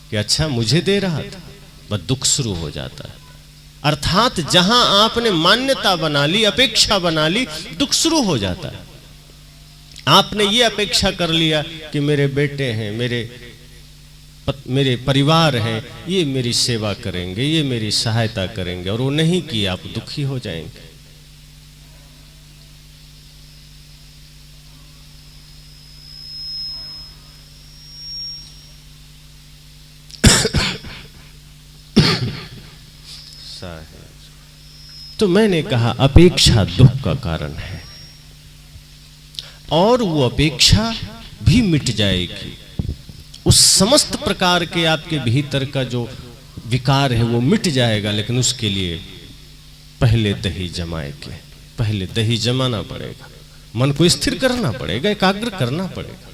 कि अच्छा मुझे दे रहा था। बस दुख शुरू हो जाता है। अर्थात जहां आपने मान्यता बना ली, अपेक्षा बना ली, दुख शुरू हो जाता है। आपने ये अपेक्षा कर लिया कि मेरे बेटे हैं, मेरे परिवार हैं, ये मेरी सेवा करेंगे, ये मेरी सहायता करेंगे, और वो नहीं किया, आप दुखी हो जाएंगे। ऐसा है। तो मैंने कहा अपेक्षा दुख का कारण है, और वो अपेक्षा भी मिट जाएगी। उस समस्त प्रकार के आपके भीतर का जो विकार है वो मिट जाएगा, लेकिन उसके लिए पहले दही जमाएंगे। पहले दही जमाना पड़ेगा, मन को स्थिर करना पड़ेगा, एकाग्र करना पड़ेगा।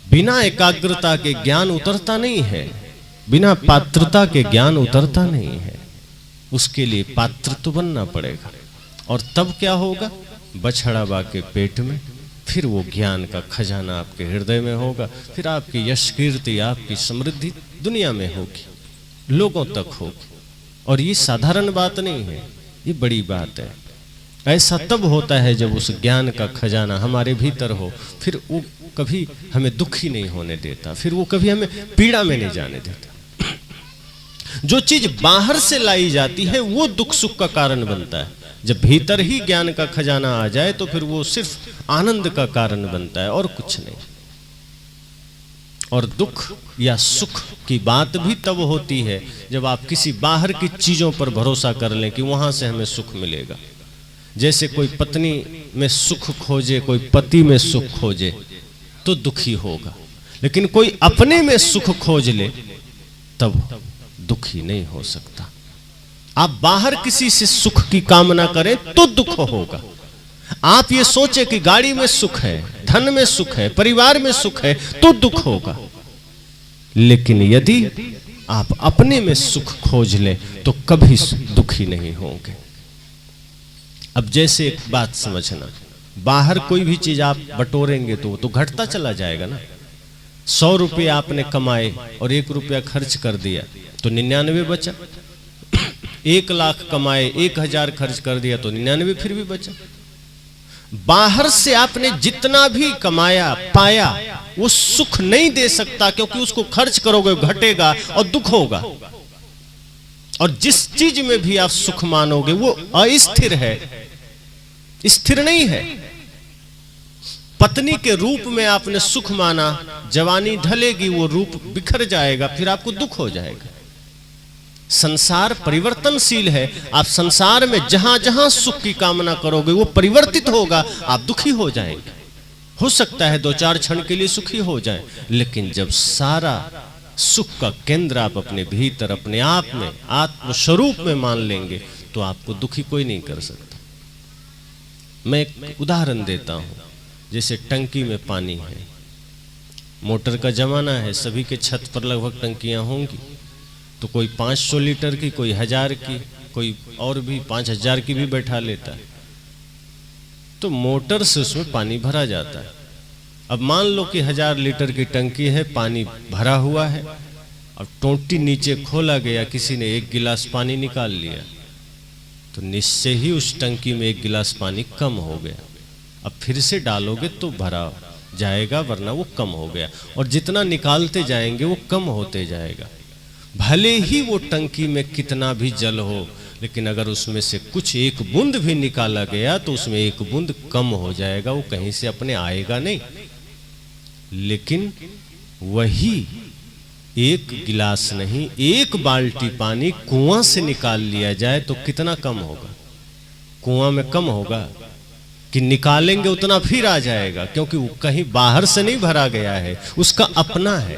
बिना एकाग्रता के ज्ञान उतरता नहीं है, बिना पात्रता के ज्ञान उतरता नहीं है। उसके लिए पात्र तो बनना पड़ेगा, और तब क्या होगा? बछड़ा बा के पेट में, फिर वो ज्ञान का खजाना आपके हृदय में होगा, फिर आपकी यश कीर्ति, आपकी समृद्धि दुनिया में होगी, लोगों तक होगी। और ये साधारण बात नहीं है, ये बड़ी बात है। ऐसा तब होता है जब उस ज्ञान का खजाना हमारे भीतर हो, फिर वो कभी हमें दुखी नहीं होने देता, फिर वो कभी हमें पीड़ा में नहीं जाने देता। जो चीज बाहर से लाई जाती है वो दुख सुख का कारण बनता है। जब भीतर ही ज्ञान का खजाना आ जाए तो फिर वो सिर्फ आनंद का कारण बनता है और कुछ नहीं। और दुख या सुख की बात भी तब होती है जब आप किसी बाहर की चीजों पर भरोसा कर लें कि वहां से हमें सुख मिलेगा। जैसे कोई पत्नी में सुख खोजे, कोई पति में सुख खोजे तो दुखी होगा, लेकिन कोई अपने में सुख खोज ले तब दुखी नहीं हो सकता। आप बाहर किसी से सुख की कामना करें तो दुख होगा। आप ये सोचे कि गाड़ी में सुख है, धन में सुख है, परिवार में सुख है तो दुख होगा। लेकिन यदि आप अपने में सुख खोज लें तो कभी दुखी नहीं होंगे। अब जैसे एक बात समझना, बाहर कोई भी चीज आप बटोरेंगे तो घटता चला जाएगा ना। 100 रुपये आपने कमाए और 1 रुपया खर्च कर दिया तो 99 बचा। 1 लाख कमाए, 1000 खर्च कर दिया तो 99 फिर भी बचा। बाहर से आपने जितना भी कमाया पाया वो सुख नहीं दे सकता, क्योंकि उसको खर्च करोगे घटेगा और दुख होगा। और जिस चीज में भी आप सुख मानोगे वो अस्थिर है, स्थिर नहीं है। पत्नी के रूप में आपने सुख माना, जवानी ढलेगी, वो रूप बिखर जाएगा, फिर आपको दुख हो जाएगा। संसार परिवर्तनशील है। आप संसार में जहां जहां सुख की कामना करोगे वो परिवर्तित होगा, आप दुखी हो जाएंगे। हो सकता है 2-4 क्षण के लिए सुखी हो जाएं, लेकिन जब सारा सुख का केंद्र आप अपने भीतर, अपने आप में, आत्म स्वरूप में मान लेंगे तो आपको दुखी कोई नहीं कर सकता। मैं एक उदाहरण देता हूं। जैसे टंकी में पानी है, मोटर का जमाना है, सभी के छत पर लगभग टंकियां होंगी। तो कोई 500 लीटर की, कोई 1000 की, कोई और भी 5000 की भी बैठा लेता है। तो मोटर से उसमें पानी भरा जाता है। अब मान लो कि 1000 लीटर की टंकी है, पानी भरा हुआ है। अब टोंटी नीचे खोला गया, किसी ने 1 गिलास पानी निकाल लिया तो निश्चय ही उस टंकी में 1 गिलास पानी कम हो गया। अब फिर से डालोगे तो भरा जाएगा, वरना वो कम हो गया। और जितना निकालते जाएंगे वो कम होते जाएगा। भले ही वो टंकी में कितना भी जल हो, लेकिन अगर उसमें से कुछ 1 बूंद भी निकाला गया तो उसमें 1 बूंद कम हो जाएगा, वो कहीं से अपने आएगा नहीं। लेकिन वही 1 गिलास नहीं, 1 बाल्टी पानी कुआं से निकाल लिया जाए तो कितना कम होगा? कुआं में कम होगा कि निकालेंगे उतना फिर आ जाएगा, क्योंकि वो कहीं बाहर से नहीं भरा गया है, उसका अपना है।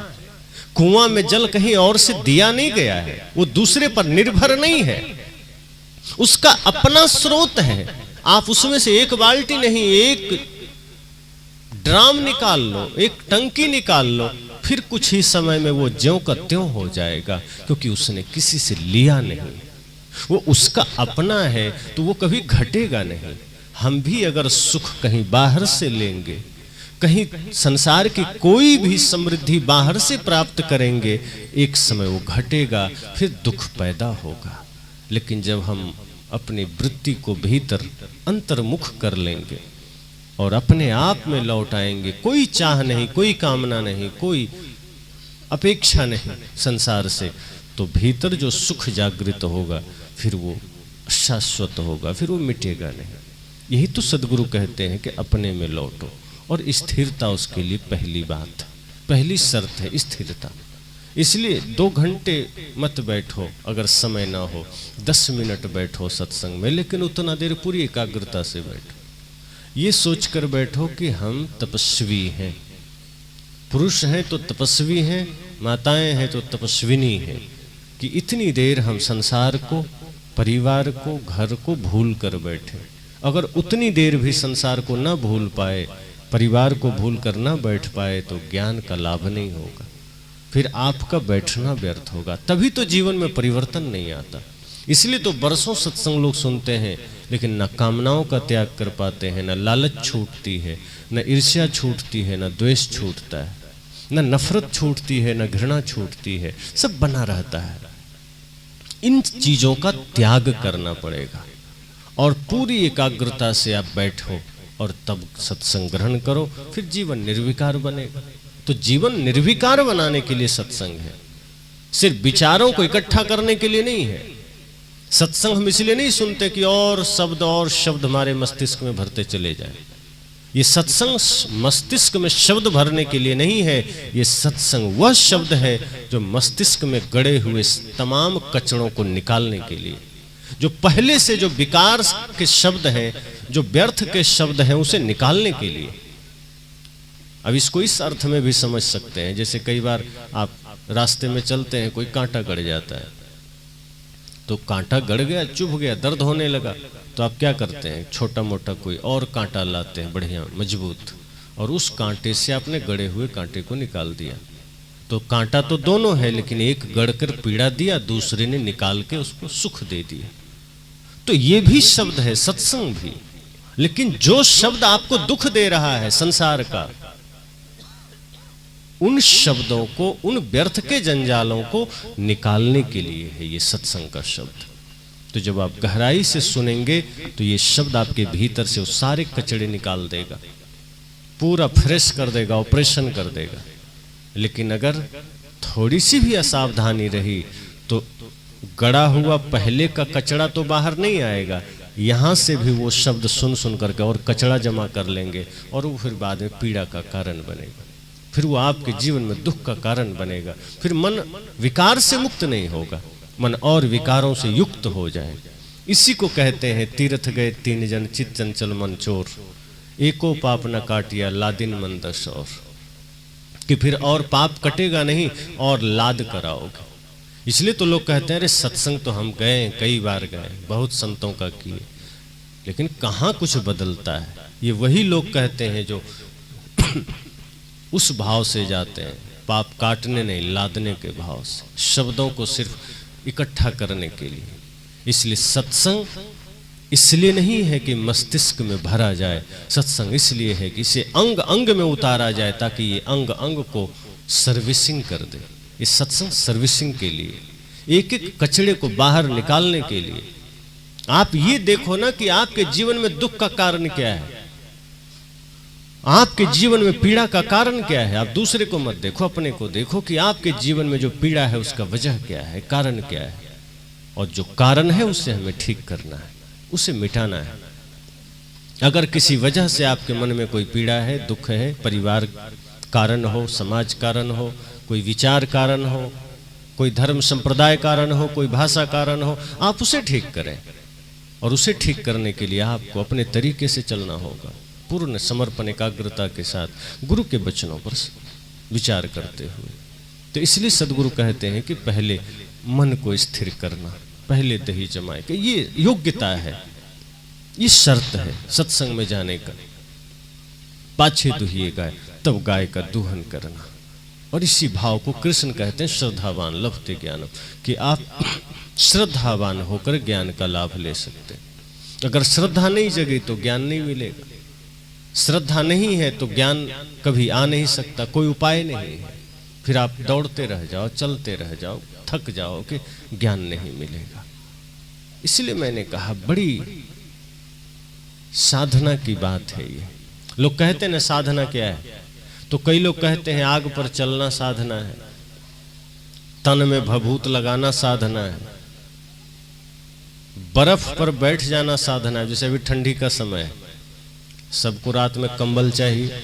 कुआं में जल कहीं और से दिया नहीं गया है, वो दूसरे पर निर्भर नहीं है, उसका अपना स्रोत है। आप उसमें से 1 बाल्टी नहीं, 1 ड्राम निकाल लो, 1 टंकी निकाल लो, फिर कुछ ही समय में वो ज्यों का त्यों हो जाएगा, क्योंकि उसने किसी से लिया नहीं, वो उसका अपना है, तो वो कभी घटेगा नहीं। हम भी अगर सुख कहीं बाहर से लेंगे, कहीं संसार की कोई भी समृद्धि बाहर से प्राप्त करेंगे, एक समय वो घटेगा, फिर दुख पैदा होगा। लेकिन जब हम अपनी वृत्ति को भीतर अंतर्मुख कर लेंगे और अपने आप में लौट आएंगे, कोई चाह नहीं, कोई कामना नहीं, कोई अपेक्षा नहीं संसार से, तो भीतर जो सुख जागृत होगा फिर वो शाश्वत होगा, फिर वो मिटेगा नहीं। यही तो सदगुरु कहते हैं कि अपने में लौटो। और स्थिरता उसके लिए पहली बात, पहली शर्त है स्थिरता। इसलिए 2 घंटे मत बैठो अगर समय ना हो, 10 मिनट बैठो सत्संग में, लेकिन उतना देर पूरी एकाग्रता से बैठो। ये सोचकर बैठो कि हम तपस्वी हैं, पुरुष हैं तो तपस्वी हैं, माताएं हैं तो तपस्विनी हैं, कि इतनी देर हम संसार को, परिवार को, घर को भूल कर बैठे। अगर उतनी देर भी संसार को ना भूल पाए, परिवार को भूल कर ना बैठ पाए, तो ज्ञान का लाभ नहीं होगा, फिर आपका बैठना व्यर्थ होगा, तभी तो जीवन में परिवर्तन नहीं आता। इसलिए तो बरसों सत्संग लोग सुनते हैं, लेकिन न कामनाओं का त्याग कर पाते हैं, न लालच छूटती है, न ईर्ष्या छूटती है, न द्वेष छूटता है, न नफरत छूटती है, न घृणा छूटती है, सब बना रहता है। इन चीजों का त्याग करना पड़ेगा और पूरी एकाग्रता से आप बैठो और तब सत्संग ग्रहण करो, फिर जीवन निर्विकार बनेगा। तो जीवन निर्विकार बनाने के लिए सत्संग है, सिर्फ विचारों को इकट्ठा करने के लिए नहीं है। सत्संग हम इसलिए नहीं सुनते कि और शब्द हमारे मस्तिष्क में भरते चले जाए। ये सत्संग मस्तिष्क में शब्द भरने के लिए नहीं है, ये सत्संग वह शब्द है जो मस्तिष्क में गड़े हुए तमाम कचड़ों को निकालने के लिए, जो पहले से जो विकार के शब्द हैं, जो व्यर्थ के शब्द हैं, उसे निकालने के लिए। अब इसको इस अर्थ में भी समझ सकते हैं, जैसे कई बार आप रास्ते में चलते हैं, कोई कांटा गड़ जाता है, तो कांटा गड़ गया, चुभ गया, दर्द होने लगा, तो आप क्या करते हैं, छोटा मोटा कोई और कांटा लाते हैं बढ़िया मजबूत, और उस कांटे से आपने गड़े हुए कांटे को निकाल दिया। तो कांटा तो दोनों है, लेकिन एक गड़कर पीड़ा दिया, दूसरे ने निकाल के उसको सुख दे दिया। तो ये भी शब्द है, सत्संग भी। लेकिन जो शब्द आपको दुख दे रहा है संसार का, उन शब्दों को, उन व्यर्थ के जंजालों को निकालने के लिए है ये सत्संग का शब्द। तो जब आप गहराई से सुनेंगे तो ये शब्द आपके भीतर से वो सारे कचड़े निकाल देगा, पूरा फ्रेश कर देगा, ऑपरेशन कर देगा। लेकिन अगर थोड़ी सी भी असावधानी रही तो गड़ा हुआ पहले का कचड़ा तो बाहर नहीं आएगा, यहाँ से भी वो शब्द सुन सुन करके और कचड़ा जमा कर लेंगे, और वो फिर बाद में पीड़ा का कारण बनेगा, फिर वो आपके जीवन में दुख का कारण बनेगा। फिर मन विकार से मुक्त नहीं होगा, मन और विकारों से युक्त हो जाए। इसी को कहते हैं तीर्थ गए 3 जन चित चंचल मन चोर, एको पाप न काटिया लादिन मन दस और, कि फिर और पाप कटेगा नहीं और लाद कराओगे। इसलिए तो लोग कहते हैं अरे सत्संग तो हम गए, कई बार गए, बहुत संतों का किए, लेकिन कहाँ कुछ बदलता है। ये वही लोग कहते हैं जो उस भाव से जाते हैं, पाप काटने नहीं, लादने के भाव से, शब्दों को सिर्फ इकट्ठा करने के लिए। इसलिए सत्संग इसलिए नहीं है कि मस्तिष्क में भरा जाए, सत्संग इसलिए है कि इसे अंग अंग में उतारा जाए, ताकि ये अंग अंग को सर्विसिंग कर दे। ये सत्संग सर्विसिंग के लिए, एक एक कचड़े को बाहर निकालने के लिए। आप ये देखो ना कि आपके जीवन में दुख का कारण क्या है, आपके जीवन में पीड़ा का कारण क्या है। आप दूसरे को मत देखो, अपने को देखो कि आपके जीवन में जो पीड़ा है उसका वजह क्या है, कारण क्या है, और जो कारण है उसे हमें ठीक करना है, उसे मिटाना है। अगर किसी वजह से आपके मन में कोई पीड़ा है, दुख है, परिवार कारण हो, समाज कारण हो, कोई विचार कारण हो, कोई धर्म संप्रदाय कारण हो, कोई भाषा कारण हो, आप उसे ठीक करें। और उसे ठीक करने के लिए आपको अपने तरीके से चलना होगा, पूर्ण समर्पण एकाग्रता के साथ, गुरु के वचनों पर विचार करते हुए। तो इसलिए सदगुरु कहते हैं कि पहले मन को स्थिर करना, पहले दही जमाए के, ये योग्यता है, ये शर्त है सत्संग में जाने का। पाछे दुहिए गाय तब गाय का दूहन करना। और इसी भाव को कृष्ण कहते हैं श्रद्धावान लभते ज्ञानम, कि आप श्रद्धावान होकर ज्ञान का लाभ ले सकते। अगर श्रद्धा नहीं जगी तो ज्ञान नहीं मिलेगा, श्रद्धा नहीं है तो ज्ञान कभी आ नहीं सकता, कोई उपाय नहीं है। फिर आप दौड़ते रह जाओ, चलते रह जाओ, थक जाओ कि ज्ञान नहीं मिलेगा। इसलिए मैंने कहा बड़ी साधना की बात है ये। लोग कहते हैं ना साधना क्या है, तो कई लोग कहते हैं आग पर चलना साधना है, तन में भभूत लगाना साधना है, बर्फ पर बैठ जाना साधना है। जैसे अभी ठंडी का समय है, सबको रात में कंबल चाहिए,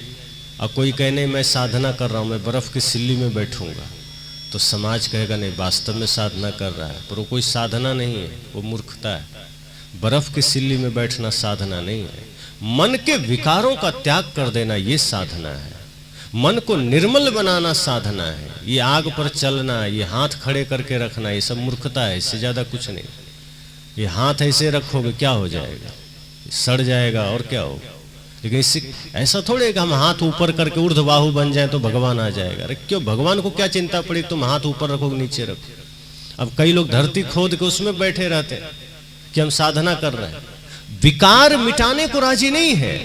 और कोई कहने मैं साधना कर रहा हूं, मैं बर्फ की सिल्ली में बैठूंगा, तो समाज कहेगा नहीं वास्तव में साधना कर रहा है, पर वो कोई साधना नहीं है, वो मूर्खता है। बर्फ की सिल्ली में बैठना साधना नहीं है। मन के विकारों का त्याग कर देना ये साधना है। मन को निर्मल बनाना साधना है। ये आग पर चलना, ये हाथ खड़े करके रखना, ये सब मूर्खता है, इससे ज्यादा कुछ नहीं। ये हाथ ऐसे रखोगे क्या हो जाएगा? सड़ जाएगा और क्या होगा। लेकिन इससे ऐसा थोड़े है कि हम हाथ ऊपर करके ऊर्ध्वबाहु बन जाए तो भगवान आ जाएगा। अरे क्यों, भगवान को क्या चिंता पड़ी तुम हाथ ऊपर रखोगे नीचे रखो। अब कई लोग धरती खोद के उसमें बैठे रहते हैं कि हम साधना कर रहे हैं। विकार मिटाने को राजी नहीं है,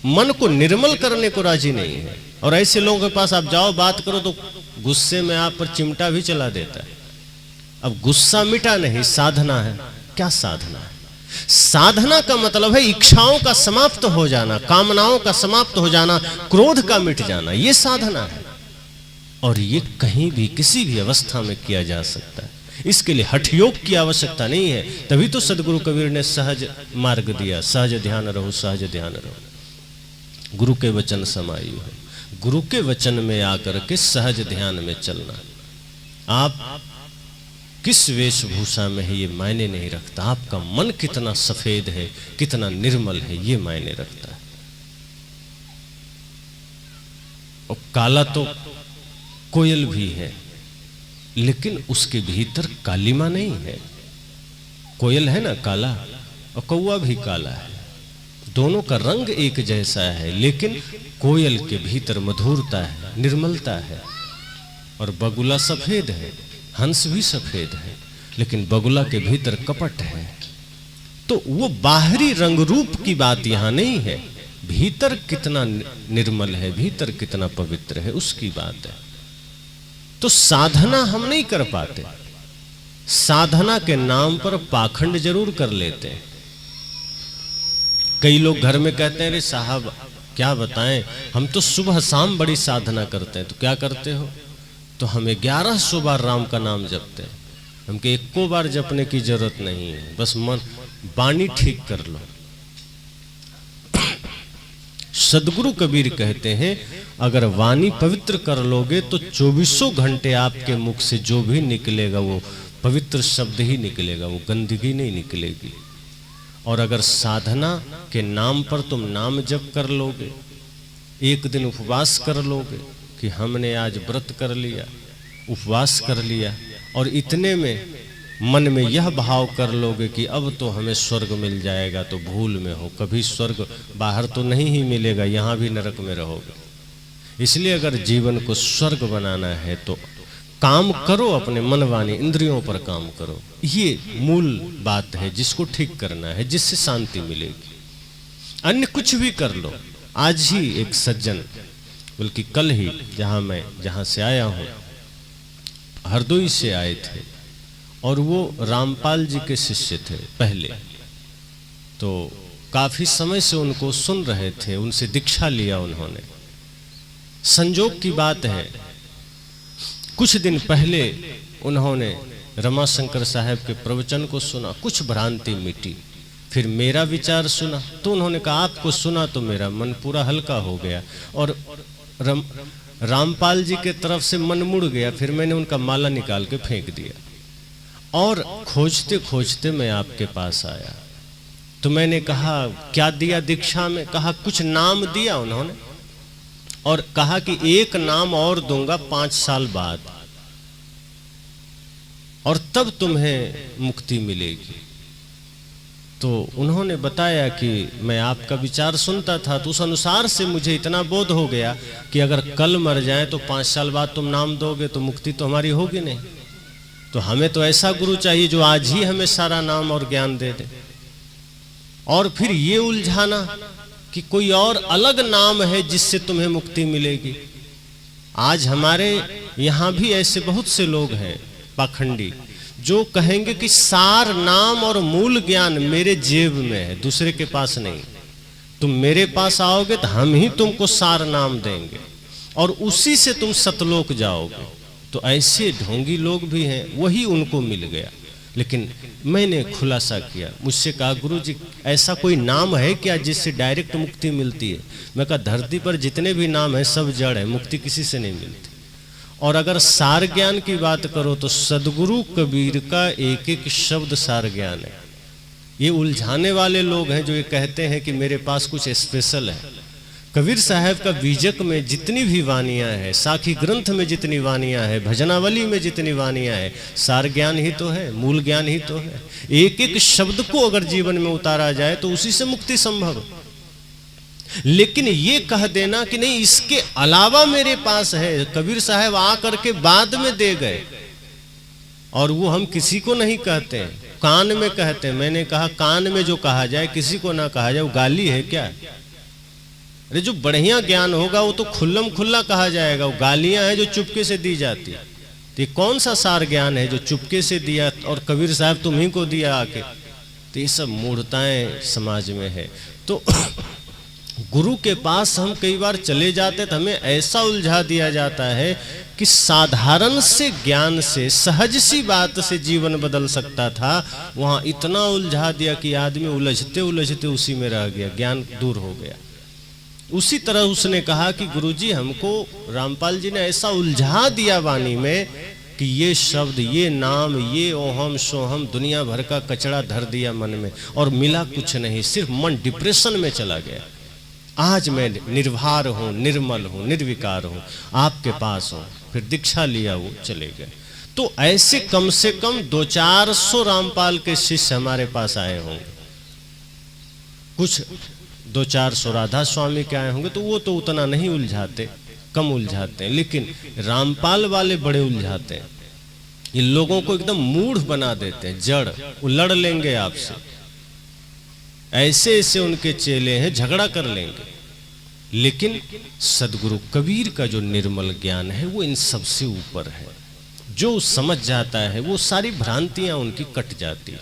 मन को निर्मल करने को राजी नहीं है। और ऐसे लोगों के पास आप जाओ बात करो तो गुस्से में आप पर चिमटा भी चला देता है। अब गुस्सा मिटा नहीं, साधना है। क्या साधना है? साधना का मतलब है इच्छाओं का समाप्त हो जाना, कामनाओं का समाप्त हो जाना, क्रोध का मिट जाना, ये साधना है। और ये कहीं भी किसी भी अवस्था में किया जा सकता है। इसके लिए हठ योग की आवश्यकता नहीं है। तभी तो सदगुरु कबीर ने सहज मार्ग दिया, सहज ध्यान रहो, सहज ध्यान रहो। गुरु के वचन समायु है। गुरु के वचन में आकर के सहज ध्यान में चलना। आप किस वेशभूषा में है ये मायने नहीं रखता, आपका मन कितना सफेद है, कितना निर्मल है, ये मायने रखता है। और काला तो कोयल भी है, लेकिन उसके भीतर कालिमा नहीं है। कोयल है ना काला, और कौवा भी काला है, दोनों का रंग एक जैसा है, लेकिन कोयल के भीतर मधुरता है, निर्मलता है। और बगुला सफेद है, हंस भी सफेद है, लेकिन बगुला के भीतर कपट है। तो वो बाहरी रंग रूप की बात यहां नहीं है, भीतर कितना निर्मल है, भीतर कितना पवित्र है, उसकी बात है। तो साधना हम नहीं कर पाते। साधना के नाम पर पाखंड जरूर कर लेते हैं। कई लोग घर में कहते हैं, अरे साहब क्या बताएं, हम तो सुबह शाम बड़ी साधना करते हैं। तो क्या करते हो? तो हम 1100 बार राम का नाम जपते हैं। हमके एको बार जपने की जरूरत नहीं है, बस मन वाणी ठीक कर लो। सदगुरु कबीर कहते हैं, अगर वाणी पवित्र कर लोगे तो 24 घंटे आपके मुख से जो भी निकलेगा वो पवित्र शब्द ही निकलेगा, वो गंदगी नहीं निकलेगी। और अगर साधना के नाम पर तुम नाम जप कर लोगे, एक दिन उपवास कर लोगे कि हमने आज व्रत कर लिया, उपवास कर लिया, और इतने में मन में यह भाव कर लोगे कि अब तो हमें स्वर्ग मिल जाएगा, तो भूल में हो, कभी स्वर्ग बाहर तो नहीं ही मिलेगा, यहाँ भी नरक में रहोगे। इसलिए अगर जीवन को स्वर्ग बनाना है तो काम करो, अपने मन वाणी इंद्रियों पर काम करो। ये मूल बात है जिसको ठीक करना है, जिससे शांति मिलेगी। अन्य कुछ भी कर लो। आज ही एक सज्जन, बल्कि कल ही, जहां से आया हूं, हरदोई से आए थे, और वो रामपाल जी के शिष्य थे पहले। तो काफी समय से उनको सुन रहे थे, उनसे दीक्षा लिया उन्होंने। संजोग की बात है, कुछ दिन पहले उन्होंने रमाशंकर साहब के प्रवचन को सुना, कुछ भ्रांति मिटी। फिर मेरा विचार सुना, तो उन्होंने कहा आपको सुना तो मेरा मन पूरा हल्का हो गया, और रामपाल जी के तरफ से मन मुड़ गया। फिर मैंने उनका माला निकाल के फेंक दिया, और खोजते खोजते मैं आपके पास आया। तो मैंने कहा क्या दिया दीक्षा में? कहा कुछ नाम दिया उन्होंने, और कहा कि एक नाम और दूंगा 5 साल बाद, और तब तुम्हें मुक्ति मिलेगी। तो उन्होंने बताया कि मैं आपका विचार सुनता था, तो उस अनुसार से मुझे इतना बोध हो गया कि अगर कल मर जाए तो 5 साल बाद तुम नाम दोगे तो मुक्ति तो हमारी होगी नहीं। तो हमें तो ऐसा गुरु चाहिए जो आज ही हमें सारा नाम और ज्ञान दे दे। और फिर ये उलझाना कि कोई और अलग नाम है जिससे तुम्हें मुक्ति मिलेगी। आज हमारे यहाँ भी ऐसे बहुत से लोग हैं पाखंडी, जो कहेंगे कि सार नाम और मूल ज्ञान मेरे जेब में है, दूसरे के पास नहीं। तुम मेरे पास आओगे तो हम ही तुमको सार नाम देंगे, और उसी से तुम सतलोक जाओगे। तो ऐसे ढोंगी लोग भी हैं, वही उनको मिल गया। लेकिन मैंने खुलासा किया, मुझसे कहा गुरुजी ऐसा कोई नाम है क्या जिससे डायरेक्ट मुक्ति मिलती है? मैं कहा धरती पर जितने भी नाम है सब जड़ है, मुक्ति किसी से नहीं मिलती। और अगर सार ज्ञान की बात करो तो सदगुरु कबीर का एक एक शब्द सार ज्ञान है। ये उलझाने वाले लोग हैं जो ये कहते हैं कि मेरे पास कुछ स्पेशल है। कबीर साहब का बीजक में जितनी भी वानियाँ हैं, साखी ग्रंथ में जितनी वानियाँ हैं, भजनावली में जितनी वानियाँ हैं, सार ज्ञान ही तो है, मूल ज्ञान ही तो है। एक एक शब्द को अगर जीवन में उतारा जाए तो उसी से मुक्ति संभव। लेकिन ये कह देना कि नहीं इसके अलावा मेरे पास है, कबीर साहब आ करके बाद में दे गए, और वो हम किसी को नहीं कहते, कान में कहते हैं। मैंने कहा कान में जो कहा जाए किसी को ना कहा जाए, वो गाली है क्या? अरे जो बढ़िया ज्ञान होगा वो तो खुल्लम खुल्ला कहा जाएगा, वो गालियां हैं जो चुपके से दी जाती। तो ये कौन सा सार ज्ञान है जो चुपके से दिया और कबीर साहब तुम्ही को दिया आके? तो ये सब मूढ़ताएं समाज में है। तो गुरु के पास हम कई बार चले जाते तो हमें ऐसा उलझा दिया जाता है कि साधारण से ज्ञान से, सहज सी बात से जीवन बदल सकता था, वहां इतना उलझा दिया कि आदमी उलझते उलझते उसी में रह गया, ज्ञान दूर हो गया। उसी तरह उसने कहा कि गुरुजी हमको रामपाल जी ने ऐसा उलझा दिया वाणी में कि ये शब्द, ये नाम, ये ओहम सोहम दुनिया भर का कचरा धर दिया मन में और मिला कुछ नहीं, सिर्फ मन डिप्रेशन में चला गया। आज मैं निर्भर हूँ, निर्मल हूँ, निर्विकार हूँ, आपके पास हूँ। फिर दीक्षा लिया, वो चले गए। तो ऐसे कम से कम 200-400 रामपाल के शिष्य हमारे पास आए होंगे। कुछ 200-400 राधा स्वामी के आए होंगे, तो वो तो उतना नहीं उलझाते, कम उलझाते हैं। लेकिन रामपाल वाले बड़े उलझाते हैं, ये लोगों को एकदम मूढ़ बना देते हैं, जड़। वो लड़ लेंगे आपसे, ऐसे ऐसे उनके चेले हैं, झगड़ा कर लेंगे। लेकिन सदगुरु कबीर का जो निर्मल ज्ञान है वो इन सबसे ऊपर है। जो समझ जाता है वो सारी भ्रांतियां उनकी कट जाती है।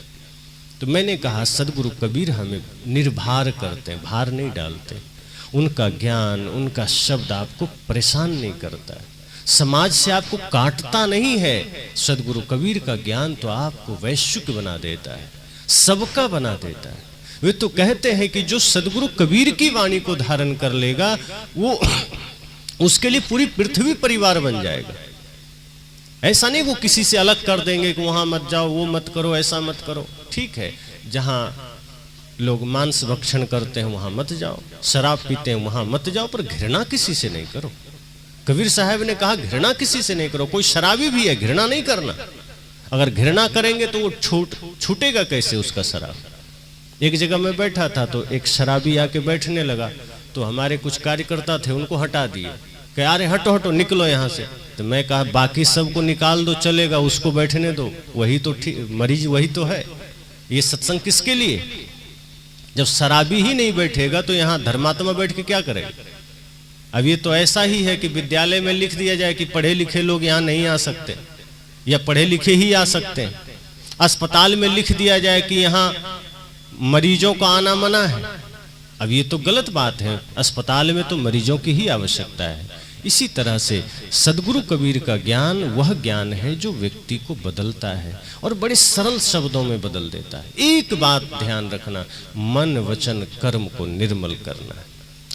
तो मैंने कहा सदगुरु कबीर हमें निर्भर करते हैं, भार नहीं डालते। उनका ज्ञान, उनका शब्द आपको परेशान नहीं करता है, समाज से आपको काटता नहीं है। सदगुरु कबीर का ज्ञान तो आपको वैश्विक बना देता है, सबका बना देता है। वे तो कहते हैं कि जो सदगुरु कबीर की वाणी को धारण कर लेगा वो उसके लिए पूरी पृथ्वी परिवार बन जाएगा। ऐसा नहीं वो किसी से अलग कर देंगे कि वहां मत जाओ, वो मत करो, ऐसा मत करो। ठीक है, जहां लोग मांस भक्षण करते हैं वहां मत जाओ, शराब पीते हैं वहां मत जाओ, पर घृणा किसी से नहीं करो। कबीर साहब ने कहा घृणा किसी से नहीं करो। कोई शराबी भी है, घृणा नहीं करना। अगर घृणा करेंगे तो वो छूटेगा कैसे उसका शराब। एक जगह में बैठा था तो एक शराबी आके बैठने लगा, तो हमारे कुछ कार्यकर्ता थे, उनको हटा दिए, कहा अरे हटो हटो, निकलो यहाँ से। तो मैं कहा बाकी सबको निकाल दो, चलेगा, उसको बैठने दो, वही तो मरीज वही तो है। ये सत्संग किसके लिए? जब शराबी ही नहीं बैठेगा तो यहाँ धर्मात्मा बैठ के क्या करेगा? अब ये तो ऐसा ही है कि विद्यालय में लिख दिया जाए कि पढ़े लिखे लोग यहाँ नहीं आ सकते, या पढ़े लिखे ही आ सकते हैं। अस्पताल में लिख दिया जाए कि यहाँ मरीजों का आना मना है। अब ये तो गलत बात है, अस्पताल में तो मरीजों की ही आवश्यकता है। इसी तरह से सदगुरु कबीर का ज्ञान वह ज्ञान है जो व्यक्ति को बदलता है और बड़े सरल शब्दों में बदल देता है। एक बात ध्यान रखना, मन वचन कर्म को निर्मल करना है,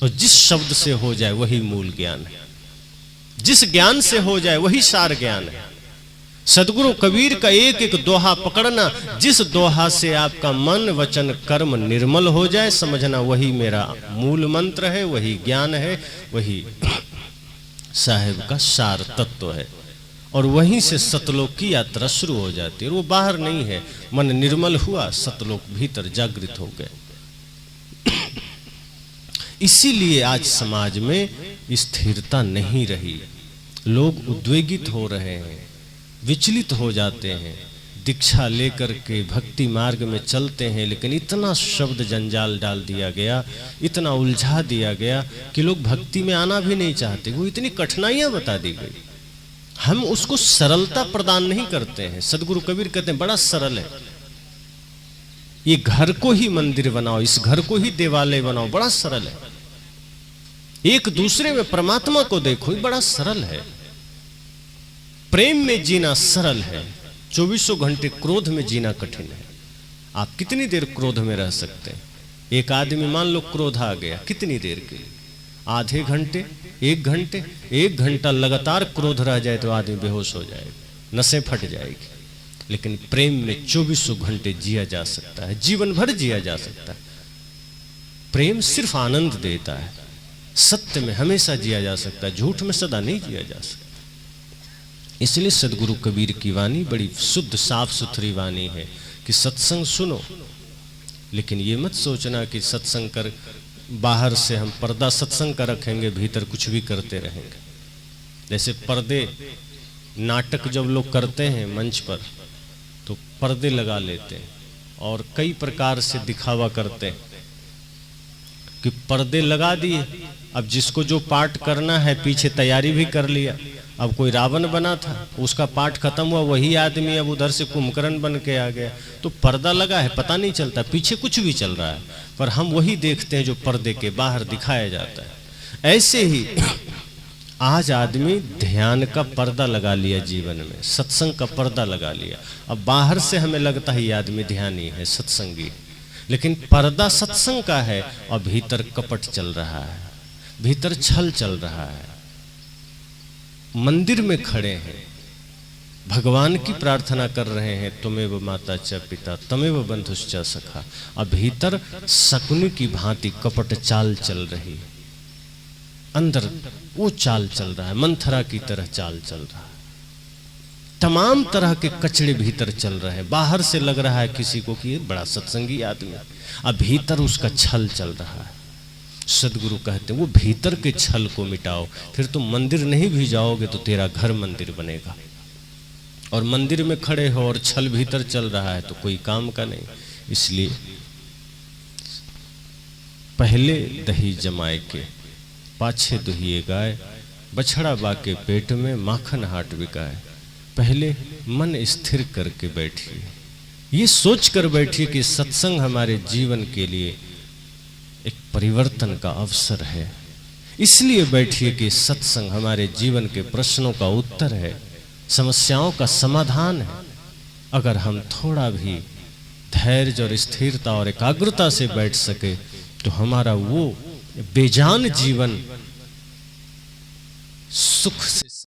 और जिस शब्द से हो जाए वही मूल ज्ञान है, जिस ज्ञान से हो जाए वही सार ज्ञान है। सदगुरु कबीर का एक एक दोहा पकड़ना, जिस दोहा से आपका मन वचन कर्म निर्मल हो जाए, समझना वही मेरा मूल मंत्र है, वही ज्ञान है, वही साहिब का सार तत्व है। और वहीं से सतलोक की यात्रा शुरू हो जाती है। और वो बाहर नहीं है, मन निर्मल हुआ, सतलोक भीतर जागृत हो गए। इसीलिए आज समाज में स्थिरता नहीं रही, लोग उद्वेगित हो रहे हैं, विचलित हो जाते हैं। दीक्षा लेकर के भक्ति मार्ग में चलते हैं, लेकिन इतना शब्द जंजाल डाल दिया गया, इतना उलझा दिया गया कि लोग भक्ति में आना भी नहीं चाहते। वो इतनी कठिनाइयां बता दी गई, हम उसको सरलता प्रदान नहीं करते हैं। सदगुरु कबीर कहते हैं बड़ा सरल है, ये घर को ही मंदिर बनाओ, इस घर को ही देवालय बनाओ, बड़ा सरल है। एक दूसरे में परमात्मा को देखो, बड़ा सरल है। प्रेम में जीना सरल है, 24 घंटे क्रोध में जीना कठिन है। आप कितनी देर क्रोध में रह सकते हैं? एक आदमी मान लो क्रोध आ गया, कितनी देर के लिए? आधे घंटे, 1 घंटा लगातार क्रोध रह जाए तो आदमी बेहोश हो जाएगा, नसें फट जाएगी। लेकिन प्रेम में 24 घंटे जिया जा सकता है, जीवन भर जिया जा सकता है। प्रेम सिर्फ आनंद देता है, सत्य में हमेशा जिया जा सकता है, झूठ में सदा नहीं जिया जा सकता। इसलिए सदगुरु कबीर की वाणी बड़ी शुद्ध साफ सुथरी वाणी है कि सत्संग सुनो, लेकिन ये मत सोचना कि सत्संग कर बाहर से हम पर्दा सत्संग का रखेंगे, भीतर कुछ भी करते रहेंगे। जैसे पर्दे, नाटक जब लोग करते हैं मंच पर तो पर्दे लगा लेते हैं और कई प्रकार से दिखावा करते हैं कि पर्दे लगा दिए, अब जिसको जो पाठ करना है पीछे तैयारी भी कर लिया। अब कोई रावण बना था, उसका पाठ खत्म हुआ, वही आदमी अब उधर से कुंभकर्ण बन के आ गया, तो पर्दा लगा है, पता नहीं चलता पीछे कुछ भी चल रहा है, पर हम वही देखते हैं जो पर्दे के बाहर दिखाया जाता है। ऐसे ही आज आदमी ध्यान का पर्दा लगा लिया, जीवन में सत्संग का पर्दा लगा लिया। अब बाहर से हमें लगता है ये आदमी ध्यानी है, सत्संगी, लेकिन पर्दा सत्संग का है और भीतर कपट चल रहा है, भीतर छल चल रहा है। मंदिर में खड़े हैं, भगवान की प्रार्थना कर रहे हैं, त्वमेव माता च पिता तमेव बंधुश्च सखा, और भीतर शकुनी की भांति कपट चाल चल रही है, अंदर वो चाल चल रहा है, मंथरा की तरह चाल चल रहा है। तमाम तरह के कचड़े भीतर चल रहे हैं। बाहर से लग रहा है किसी को कि ये बड़ा सत्संगी आदमी, अब भीतर उसका छल चल रहा है। सदगुरु कहते हैं वो भीतर के छल को मिटाओ, फिर तुम मंदिर नहीं भी जाओगे तो तेरा घर मंदिर बनेगा। और मंदिर में खड़े हो और छल भीतर चल रहा है तो कोई काम का नहीं। इसलिए पहले दही जमाए के पाछे दुहिए गाय, बछड़ा बाके पेट में माखन हाट बिकाए। पहले मन स्थिर करके बैठिए, ये सोच कर बैठिए कि सत्संग हमारे जीवन के लिए एक परिवर्तन का अवसर है। इसलिए बैठिए कि सत्संग हमारे जीवन के प्रश्नों का उत्तर है, समस्याओं का समाधान है। अगर हम थोड़ा भी धैर्य और स्थिरता और एकाग्रता से बैठ सके तो हमारा वो बेजान जीवन सुख से